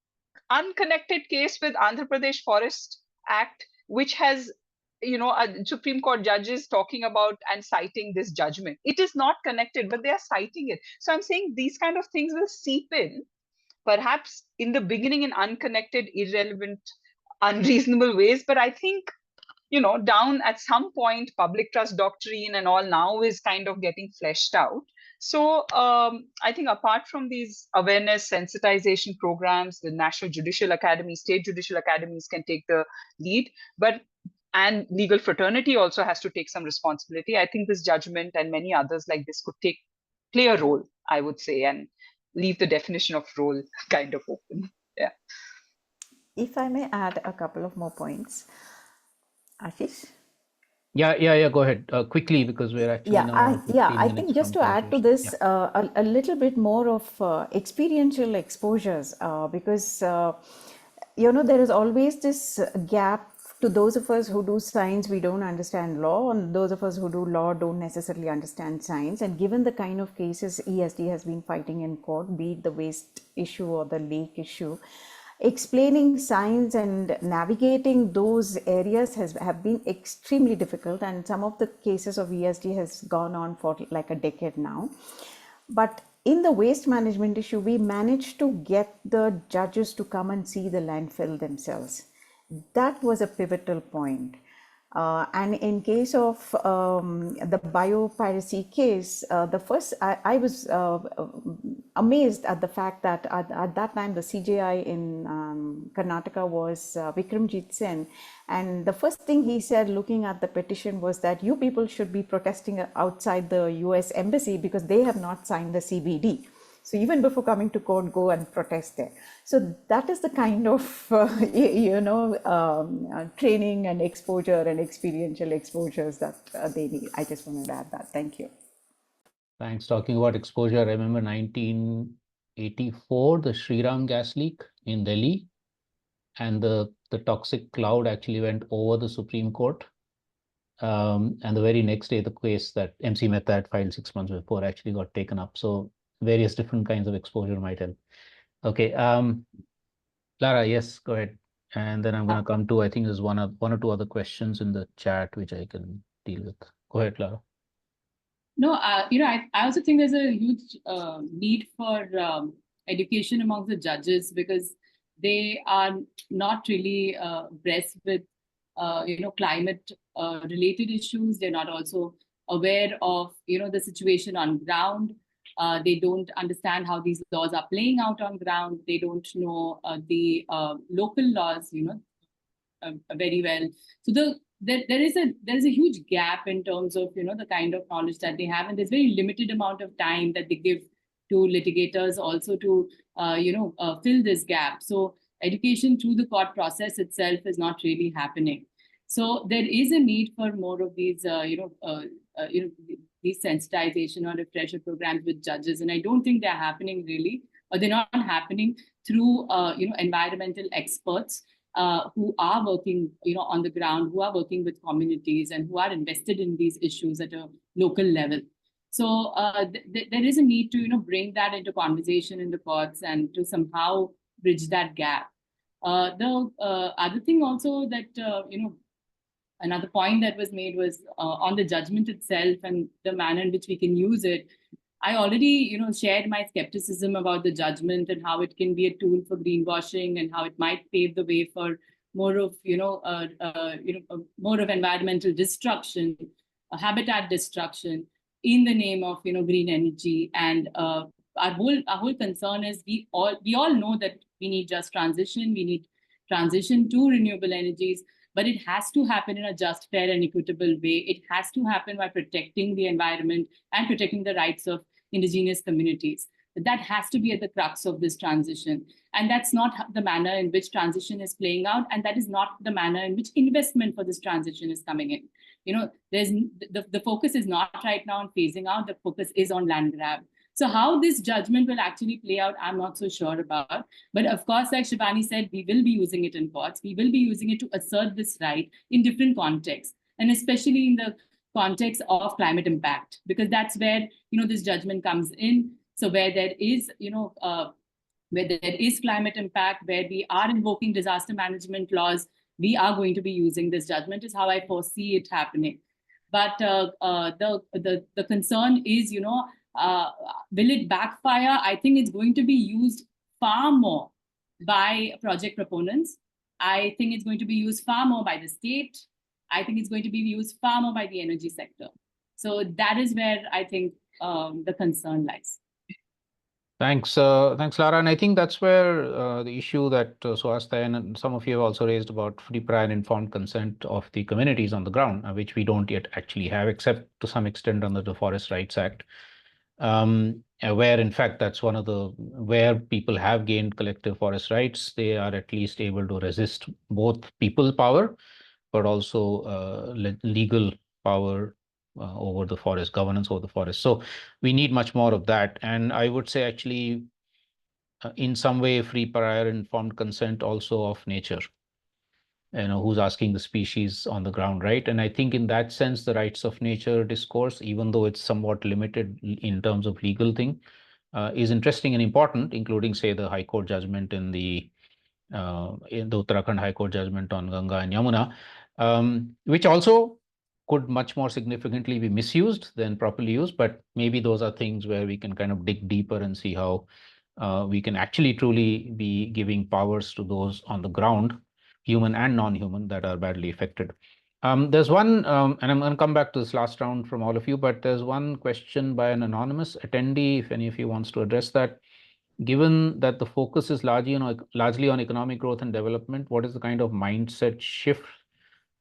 unconnected case with Andhra Pradesh Forest Act, which has Supreme Court judges talking about and citing this judgment. It is not connected, but they are citing it. So I'm saying these kind of things will seep in, perhaps in the beginning in unconnected, irrelevant, unreasonable ways. But I think, down at some point, public trust doctrine and all now is kind of getting fleshed out. So I think apart from these awareness sensitization programs, the National Judicial Academy, state judicial academies can take the lead, and legal fraternity also has to take some responsibility. I think this judgment and many others like this could play a role, I would say, and leave the definition of role kind of open. Yeah. If I may add a couple of more points. Ashish? Yeah, go ahead. Quickly, because we're actually now I think just to add to this, a little bit more of experiential exposures, because there is always this gap. To those of us who do science, we don't understand law, and those of us who do law don't necessarily understand science. And given the kind of cases ESD has been fighting in court, be it the waste issue or the lake issue, explaining science and navigating those areas have been extremely difficult, and some of the cases of ESD has gone on for like a decade now. But in the waste management issue, we managed to get the judges to come and see the landfill themselves. That was a pivotal point. And in case of the biopiracy case, I was amazed at the fact that at that time the CJI in Karnataka was Vikramjit Sen, and the first thing he said looking at the petition was that you people should be protesting outside the US embassy because they have not signed the CBD. So even before coming to court, go and protest there. So that is the kind of, training and exposure and experiential exposures that they need. I just wanted to add that. Thank you. Thanks. Talking about exposure, I remember 1984, the Shriram gas leak in Delhi, and the toxic cloud actually went over the Supreme Court. And the very next day, the case that MC Mehta had filed 6 months before actually got taken up. So various different kinds of exposure might help. Okay, Lara, yes, go ahead. And then I'm going to come to, I think there's one or two other questions in the chat which I can deal with. Go ahead, Lara. No, I also think there's a huge need for education among the judges, because they are not really abreast with, climate related issues. They're not also aware of, the situation on ground. They don't understand how these laws are playing out on ground. They don't know the local laws, very well. So there is a huge gap in terms of the kind of knowledge that they have, and there's very limited amount of time that they give to litigators also to fill this gap. So education through the court process itself is not really happening. So there is a need for more of these these sensitization or refresher programs with judges, and I don't think they're happening really, or they're not happening through environmental experts who are working on the ground, who are working with communities, and who are invested in these issues at a local level. So there is a need to bring that into conversation in the courts and to somehow bridge that gap. The other thing also that another point that was made was on the judgment itself and the manner in which we can use it. I already, shared my skepticism about the judgment and how it can be a tool for greenwashing and how it might pave the way for more of, more of environmental destruction, habitat destruction in the name of, green energy. And our whole concern is we all know that we need just transition. We need transition to renewable energies, but it has to happen in a just, fair, and equitable way. It has to happen by protecting the environment and protecting the rights of indigenous communities. That has to be at the crux of this transition. And that's not the manner in which transition is playing out. And that is not the manner in which investment for this transition is coming in. There's the focus is not right now on phasing out, the focus is on land grab. So how this judgment will actually play out, I'm not so sure about. But of course, like Shibani said, we will be using it in courts. We will be using it to assert this right in different contexts, and especially in the context of climate impact, because that's where, this judgment comes in. So where there is, where there is climate impact, where we are invoking disaster management laws, we are going to be using this judgment, is how I foresee it happening. But the concern is, will it backfire? I think it's going to be used far more by project proponents. I think it's going to be used far more by the state. I think it's going to be used far more by the energy sector. So that is where I think the concern lies. Thanks, Lara. And I think that's where the issue that Suhasta and some of you have also raised about free, prior, and informed consent of the communities on the ground, which we don't yet actually have, except to some extent under the Forest Rights Act, where in fact that's one of the where people have gained collective forest rights. They are at least able to resist both people power, but also legal power over the forest, governance over the forest. So we need much more of that. And I would say actually, in some way, free, prior, informed consent also of nature. Who's asking the species on the ground, right? And I think in that sense, the rights of nature discourse, even though it's somewhat limited in terms of legal thing, is interesting and important, including, say, the High Court judgment in the Uttarakhand High Court judgment on Ganga and Yamuna, which also could much more significantly be misused than properly used. But maybe those are things where we can kind of dig deeper and see how we can actually truly be giving powers to those on the ground, human and non-human, that are badly affected. There's one, and I'm going to come back to this last round from all of you, but there's one question by an anonymous attendee, if any of you wants to address that. Given that the focus is largely on economic growth and development, what is the kind of mindset shift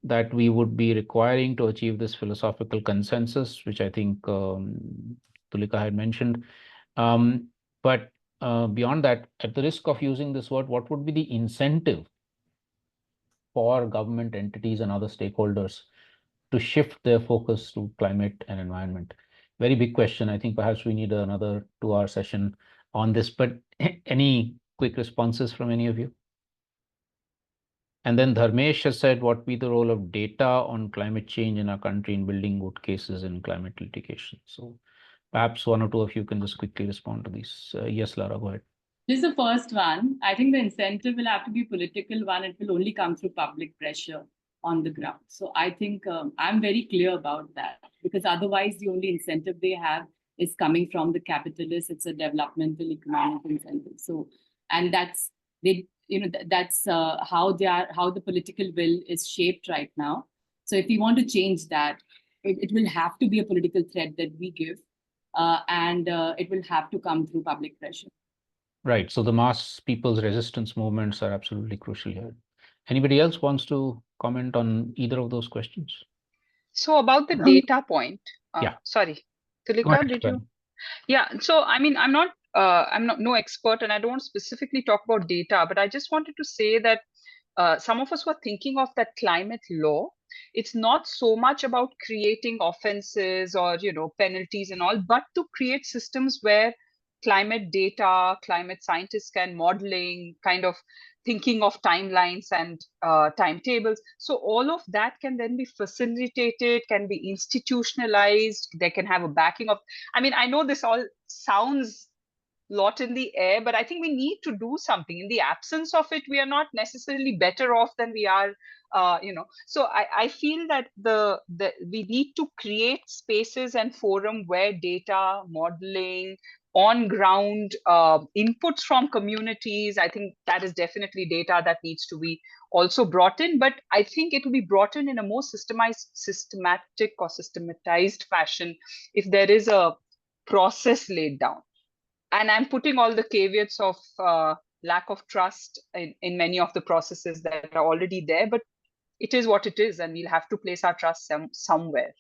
that we would be requiring to achieve this philosophical consensus, which I think Tulika had mentioned. But beyond that, at the risk of using this word, what would be the incentive for government entities and other stakeholders to shift their focus to climate and environment? Very big question. I think perhaps we need another 2-hour session on this, but any quick responses from any of you? And then Dharmesh has said, what would be the role of data on climate change in our country in building good cases in climate litigation? So perhaps one or two of you can just quickly respond to these. Yes, Lara, go ahead. This is the first one. I think the incentive will have to be a political one. It will only come through public pressure on the ground. So I think I'm very clear about that, because otherwise the only incentive they have is coming from the capitalists. It's a developmental economic incentive. So, and that's how the political will is shaped right now. So if we want to change that, it will have to be a political threat that we give, and it will have to come through public pressure. Right. So the mass people's resistance movements are absolutely crucial here. Anybody else wants to comment on either of those questions? So about the data point. Yeah. Sorry, Tulika, did you? Yeah. So I mean, I'm not no expert, and I don't specifically talk about data, but I just wanted to say that some of us were thinking of that climate law. It's not so much about creating offenses or penalties and all, but to create systems where climate data, climate scientists can modeling, kind of thinking of timelines and timetables. So all of that can then be facilitated, can be institutionalized. They can have a backing of. I mean, I know this all sounds lot in the air, but I think we need to do something. In the absence of it, we are not necessarily better off than we are, So I feel that we need to create spaces and forum where data, modeling, on ground inputs from communities. I think that is definitely data that needs to be also brought in, but I think it will be brought in a more systematic or systematized fashion if there is a process laid down. And I'm putting all the caveats of lack of trust in many of the processes that are already there, but it is what it is, and we'll have to place our trust somewhere.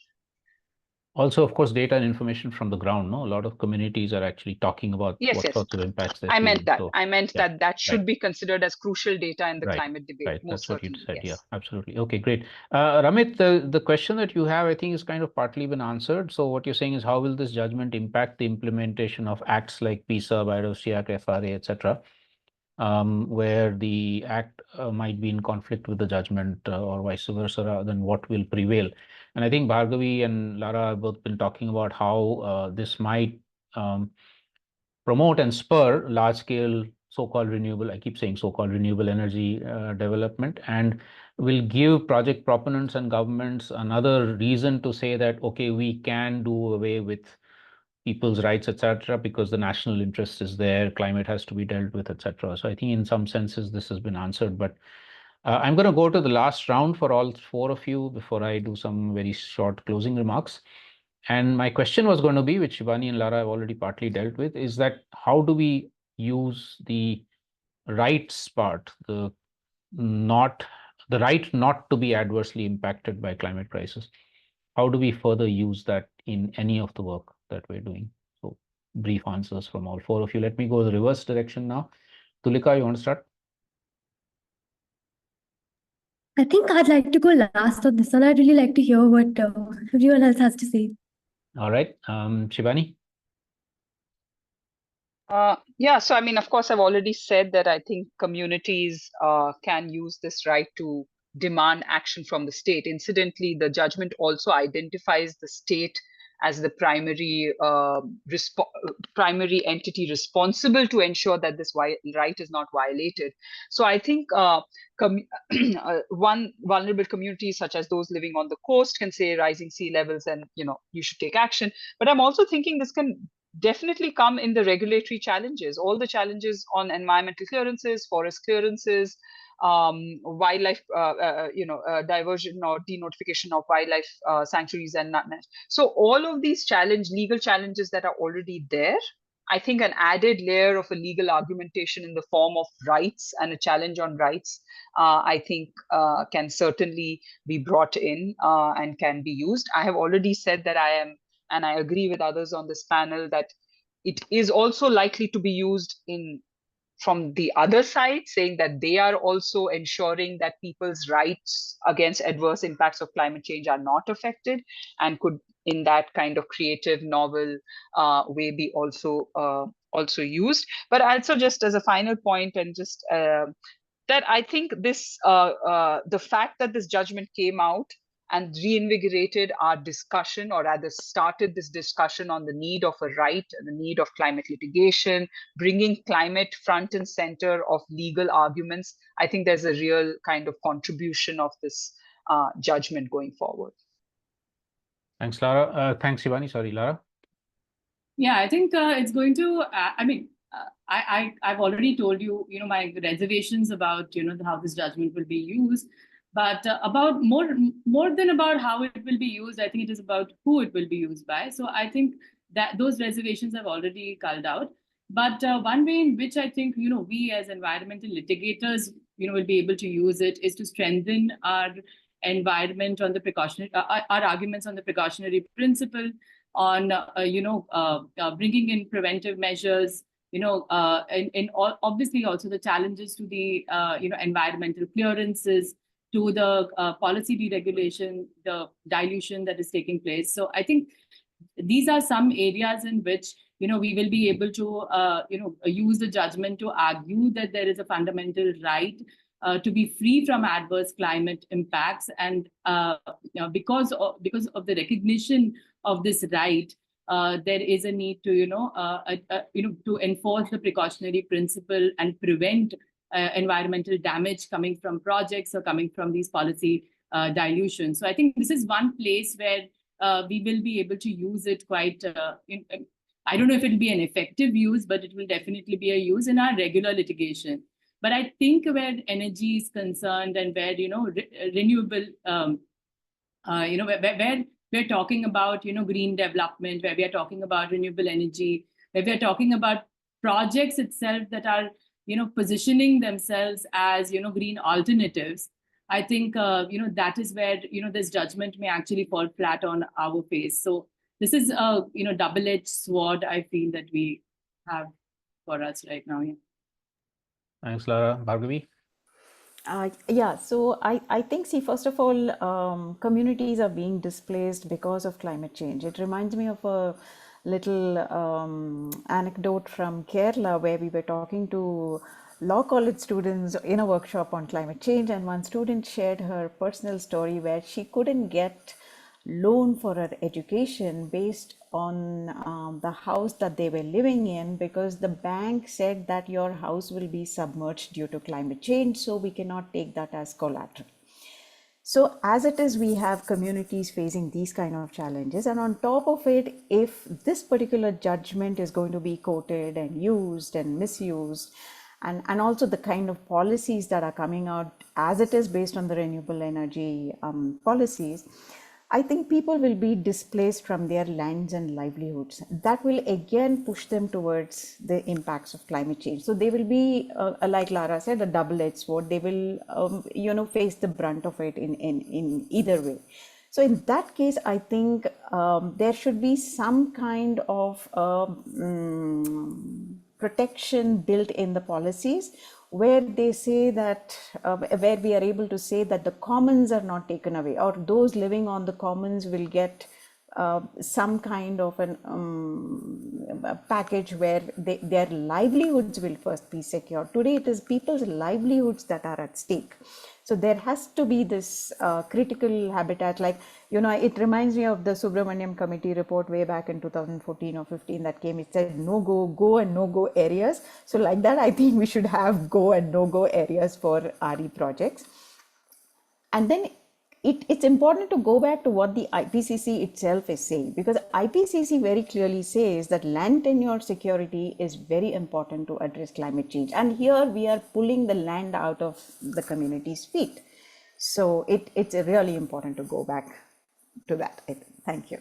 Also, of course, data and information from the ground. No, a lot of communities are actually talking about what sorts of impacts they're I meant feeling. that. So, I meant yeah, that should right. be considered as crucial data in the Right, climate debate. right. Most That's what you certainly, said. yes. Yeah, absolutely. Okay, great. Ramit, the question that you have, I think, is kind of partly been answered. So what you're saying is, how will this judgment impact the implementation of acts like PISA, BIOSEAC, FRA, etc., where the act might be in conflict with the judgment or vice versa, then what will prevail? And I think Bhargavi and Lara have both been talking about how this might promote and spur large-scale so-called renewable, I keep saying so-called renewable energy development, and will give project proponents and governments another reason to say that, okay, we can do away with people's rights, etc., because the national interest is there, climate has to be dealt with, etc. So I think in some senses this has been answered, but I'm going to go to the last round for all four of you before I do some very short closing remarks. And my question was going to be, which Shibani and Lara have already partly dealt with, is that how do we use the rights part, the right not to be adversely impacted by climate crisis? How do we further use that in any of the work that we're doing? So brief answers from all four of you. Let me go the reverse direction now. Tulika, you want to start? I think I'd like to go last on this one. I'd really like to hear what everyone else has to say. All right. Shibani? Yeah, so I mean, of course, I've already said that I think communities can use this right to demand action from the state. Incidentally, the judgment also identifies the state as the primary entity responsible to ensure that this right is not violated. So I think one vulnerable communities such as those living on the coast can say rising sea levels and you should take action. But I'm also thinking this can definitely come in the regulatory challenges, all the challenges on environmental clearances, forest clearances, wildlife, diversion or denotification of wildlife sanctuaries and so all of these legal challenges that are already there. I think an added layer of a legal argumentation in the form of rights and a challenge on rights, I think can certainly be brought in and can be used. I have already said that and I agree with others on this panel that it is also likely to be used from the other side, saying that they are also ensuring that people's rights against adverse impacts of climate change are not affected, and could in that kind of creative, novel way be also used. But also just as a final point, and just that I think this the fact that this judgment came out and reinvigorated our discussion, or rather started this discussion on the need of a right and the need of climate litigation, bringing climate front and center of legal arguments. I think there's a real kind of contribution of this judgment going forward. Thanks, Lara. Thanks, Shibani. Sorry, Lara. Yeah, I think it's going to, I've already told you, my reservations about, how this judgment will be used. But about more than about how it will be used, I think it is about who it will be used by. So I think that those reservations have already culled out. But one way in which I think, we as environmental litigators, will be able to use it is to strengthen our environment on the precautionary, our arguments on the precautionary principle, on bringing in preventive measures, and obviously also the challenges to the environmental clearances, to the policy deregulation, the dilution that is taking place. So I think these are some areas in which we will be able to use the judgment to argue that there is a fundamental right to be free from adverse climate impacts, and because of the recognition of this right, there is a need to, to enforce the precautionary principle and prevent environmental damage coming from projects or coming from these policy dilutions. So I think this is one place where we will be able to use it quite. I don't know if it will be an effective use, but it will definitely be a use in our regular litigation. But I think where energy is concerned and where renewable, where we're talking about green development, where we are talking about renewable energy, where we are talking about projects itself that are positioning themselves as green alternatives. I think that is where this judgment may actually fall flat on our face. So this is a double-edged sword I feel that we have for us right now. Yeah. Thanks, Lara. Bhargavi? Yeah, so I think, see, first of all, communities are being displaced because of climate change. It reminds me of a little anecdote from Kerala where we were talking to law college students in a workshop on climate change, and one student shared her personal story where she couldn't get loan for her education based on the house that they were living in, because the bank said that your house will be submerged due to climate change, so we cannot take that as collateral. So as it is, we have communities facing these kind of challenges, and on top of it, if this particular judgment is going to be quoted and used and misused, and also the kind of policies that are coming out as it is based on the renewable energy policies, I think people will be displaced from their lands and livelihoods. That will again push them towards the impacts of climate change. So they will be, like Lara said, a double-edged sword. They will, face the brunt of it in either way. So in that case, I think there should be some kind of protection built in the policies, where they say that, where we are able to say that the commons are not taken away, or those living on the commons will get some kind of a package where their livelihoods will first be secured. Today, it is people's livelihoods that are at stake. So there has to be this critical habitat, like, it reminds me of the Subramaniam Committee report way back in 2014 or 15 that came. It said go and no-go areas. So like that, I think we should have go and no-go areas for RE projects. And then it's important to go back to what the IPCC itself is saying, because IPCC very clearly says that land tenure security is very important to address climate change. And here we are pulling the land out of the community's feet. So it's really important to go back to that. Thank you.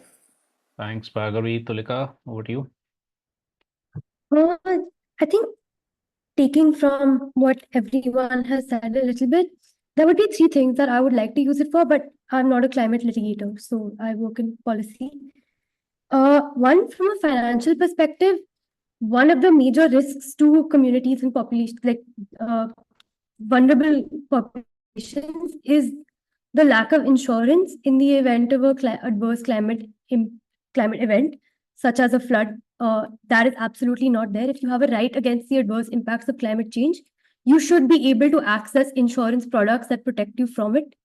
Thanks, Bhargavi. Tulika, over to you. I think, taking from what everyone has said a little bit, there would be three things that I would like to use it for, but I'm not a climate litigator, so I work in policy. One, from a financial perspective, one of the major risks to communities and populations, like vulnerable populations, is the lack of insurance in the event of a adverse climate event, such as a flood. That is absolutely not there. If you have a right against the adverse impacts of climate change, you should be able to access insurance products that protect you from it.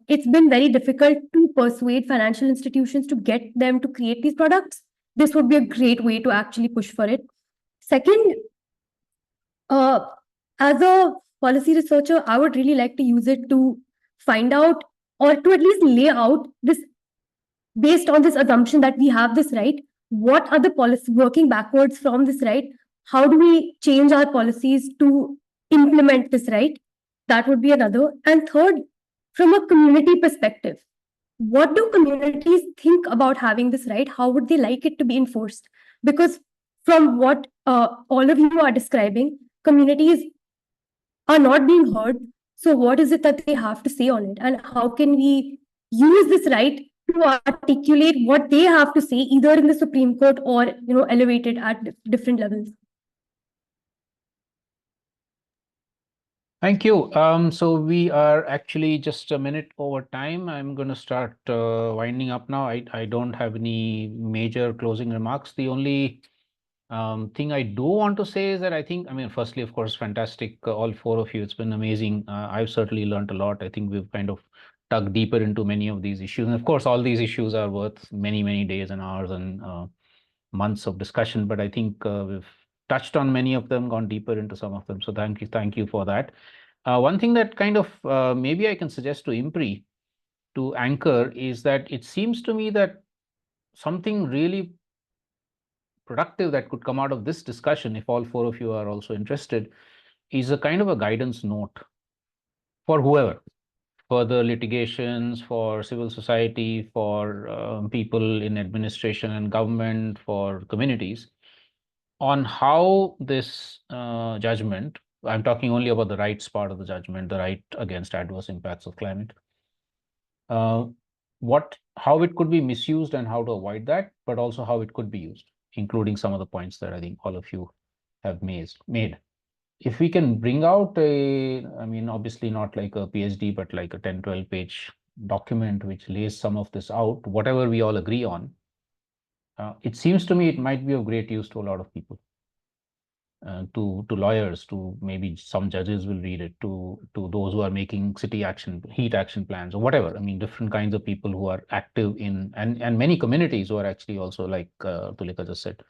It's been very difficult to persuade financial institutions to get them to create these products. This would be a great way to actually push for it. Second, as a policy researcher, I would really like to use it to find out, or to at least lay out this, based on this assumption that we have this right, what are the policies, working backwards from this right, how do we change our policies to implement this right? That would be another. And third, from a community perspective, what do communities think about having this right? How would they like it to be enforced? Because from what all of you are describing, communities are not being heard. So what is it that they have to say on it? And how can we use this right to articulate what they have to say, either in the Supreme Court or elevated at different levels? Thank you. So we are actually just a minute over time. I'm going to start winding up now. I don't have any major closing remarks. The only thing I do want to say is that I think, firstly, of course, fantastic, all four of you. It's been amazing. I've certainly learned a lot. I think we've kind of dug deeper into many of these issues. And of course, all these issues are worth many, many days and hours and months of discussion, but I think we've touched on many of them, gone deeper into some of them. So thank you for that. One thing that kind of maybe I can suggest to IMPRI to anchor is that it seems to me that something really productive that could come out of this discussion, if all four of you are also interested, is a kind of a guidance note for whoever, for the litigations, for civil society, for people in administration and government, for communities, on how this judgment, I'm talking only about the rights part of the judgment, the right against adverse impacts of climate, how it could be misused and how to avoid that, but also how it could be used, including some of the points that I think all of you have made. If we can bring out I mean, obviously not like a PhD, but like a 10, 12 page document which lays some of this out, whatever we all agree on, it seems to me it might be of great use to a lot of people. To lawyers, to maybe some judges will read it, to those who are making heat action plans or whatever. I mean, different kinds of people who are active in, and many communities who are actually also, like Tulika just said,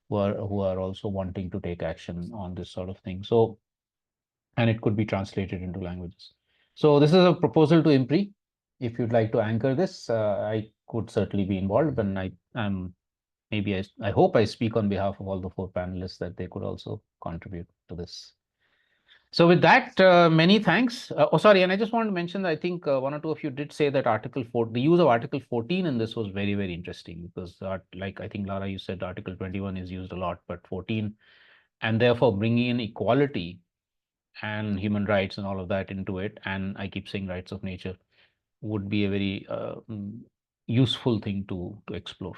who are also wanting to take action on this sort of thing. So, and it could be translated into languages. So this is a proposal to IMPRI. If you'd like to anchor this, I could certainly be involved, and I hope I speak on behalf of all the four panelists that they could also contribute to this. So with that, many thanks. And I just want to mention that I think one or two of you did say that the use of Article 14 in this was very, very interesting, because like I think, Lara, you said Article 21 is used a lot, but 14, and therefore bringing in equality and human rights and all of that into it, and I keep saying rights of nature, would be a very useful thing to explore.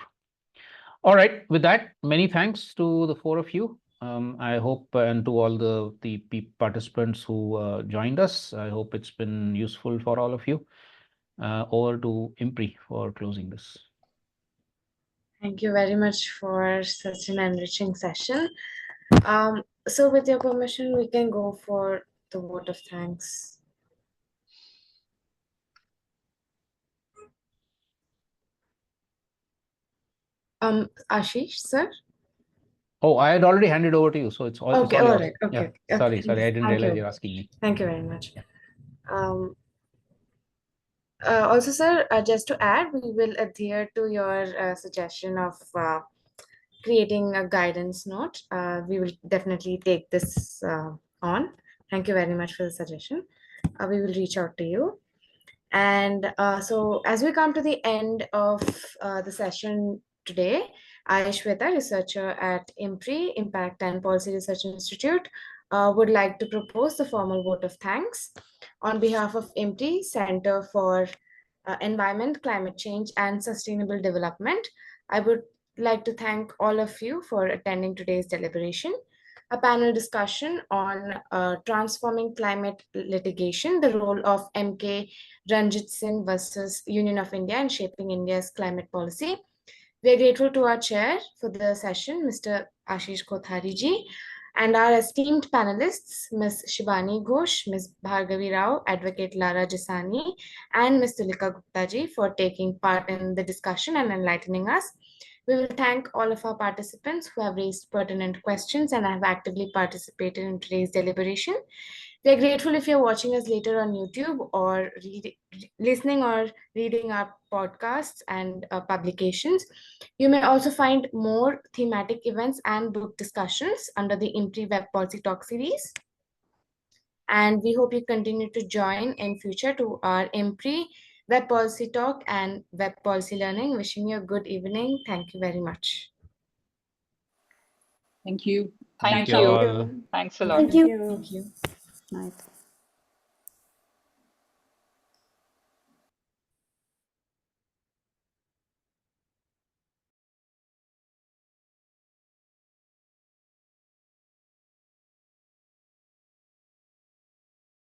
All right, with that, many thanks to the four of you. I hope, and to all the participants who joined us, I hope it's been useful for all of you. Over to IMPRI for closing this. Thank you very much for such an enriching session. So with your permission, we can go for the vote of thanks. Ashish, sir? Oh, I had already handed over to you, so it's all. Okay, It's all all right. Okay. Yeah. Sorry, I didn't realize you're asking me. Thank you very much. Also, sir, just to add, we will adhere to your suggestion of creating a guidance note. We will definitely take this on. Thank you very much for the suggestion. We will reach out to you. And so as we come to the end of the session today, I, Shweta, researcher at IMPRI, Impact and Policy Research Institute, would like to propose the formal vote of thanks. On behalf of IMPRI, Center for Environment, Climate Change and Sustainable Development, I would like to thank all of you for attending today's deliberation, a panel discussion on transforming climate litigation, the role of MK Ranjitsinh versus Union of India in shaping India's climate policy. We are grateful to our chair for the session, Mr. Ashish Kothari ji, and our esteemed panelists, Ms. Shibani Ghosh, Ms. Bhargavi Rao, Advocate Lara Jasani, and Ms. Tulika Gupta ji for taking part in the discussion and enlightening us. We will thank all of our participants who have raised pertinent questions and have actively participated in today's deliberation. We are grateful if you're watching us later on YouTube or listening or reading our podcasts and publications. You may also find more thematic events and book discussions under the IMPRI Web Policy Talk series. And we hope you continue to join in future to our IMPRI Web Policy Talk and Web Policy Learning. Wishing you a good evening. Thank you very much. Thank you. Thank you all. Thanks a lot. Thank you. Thank you. Night.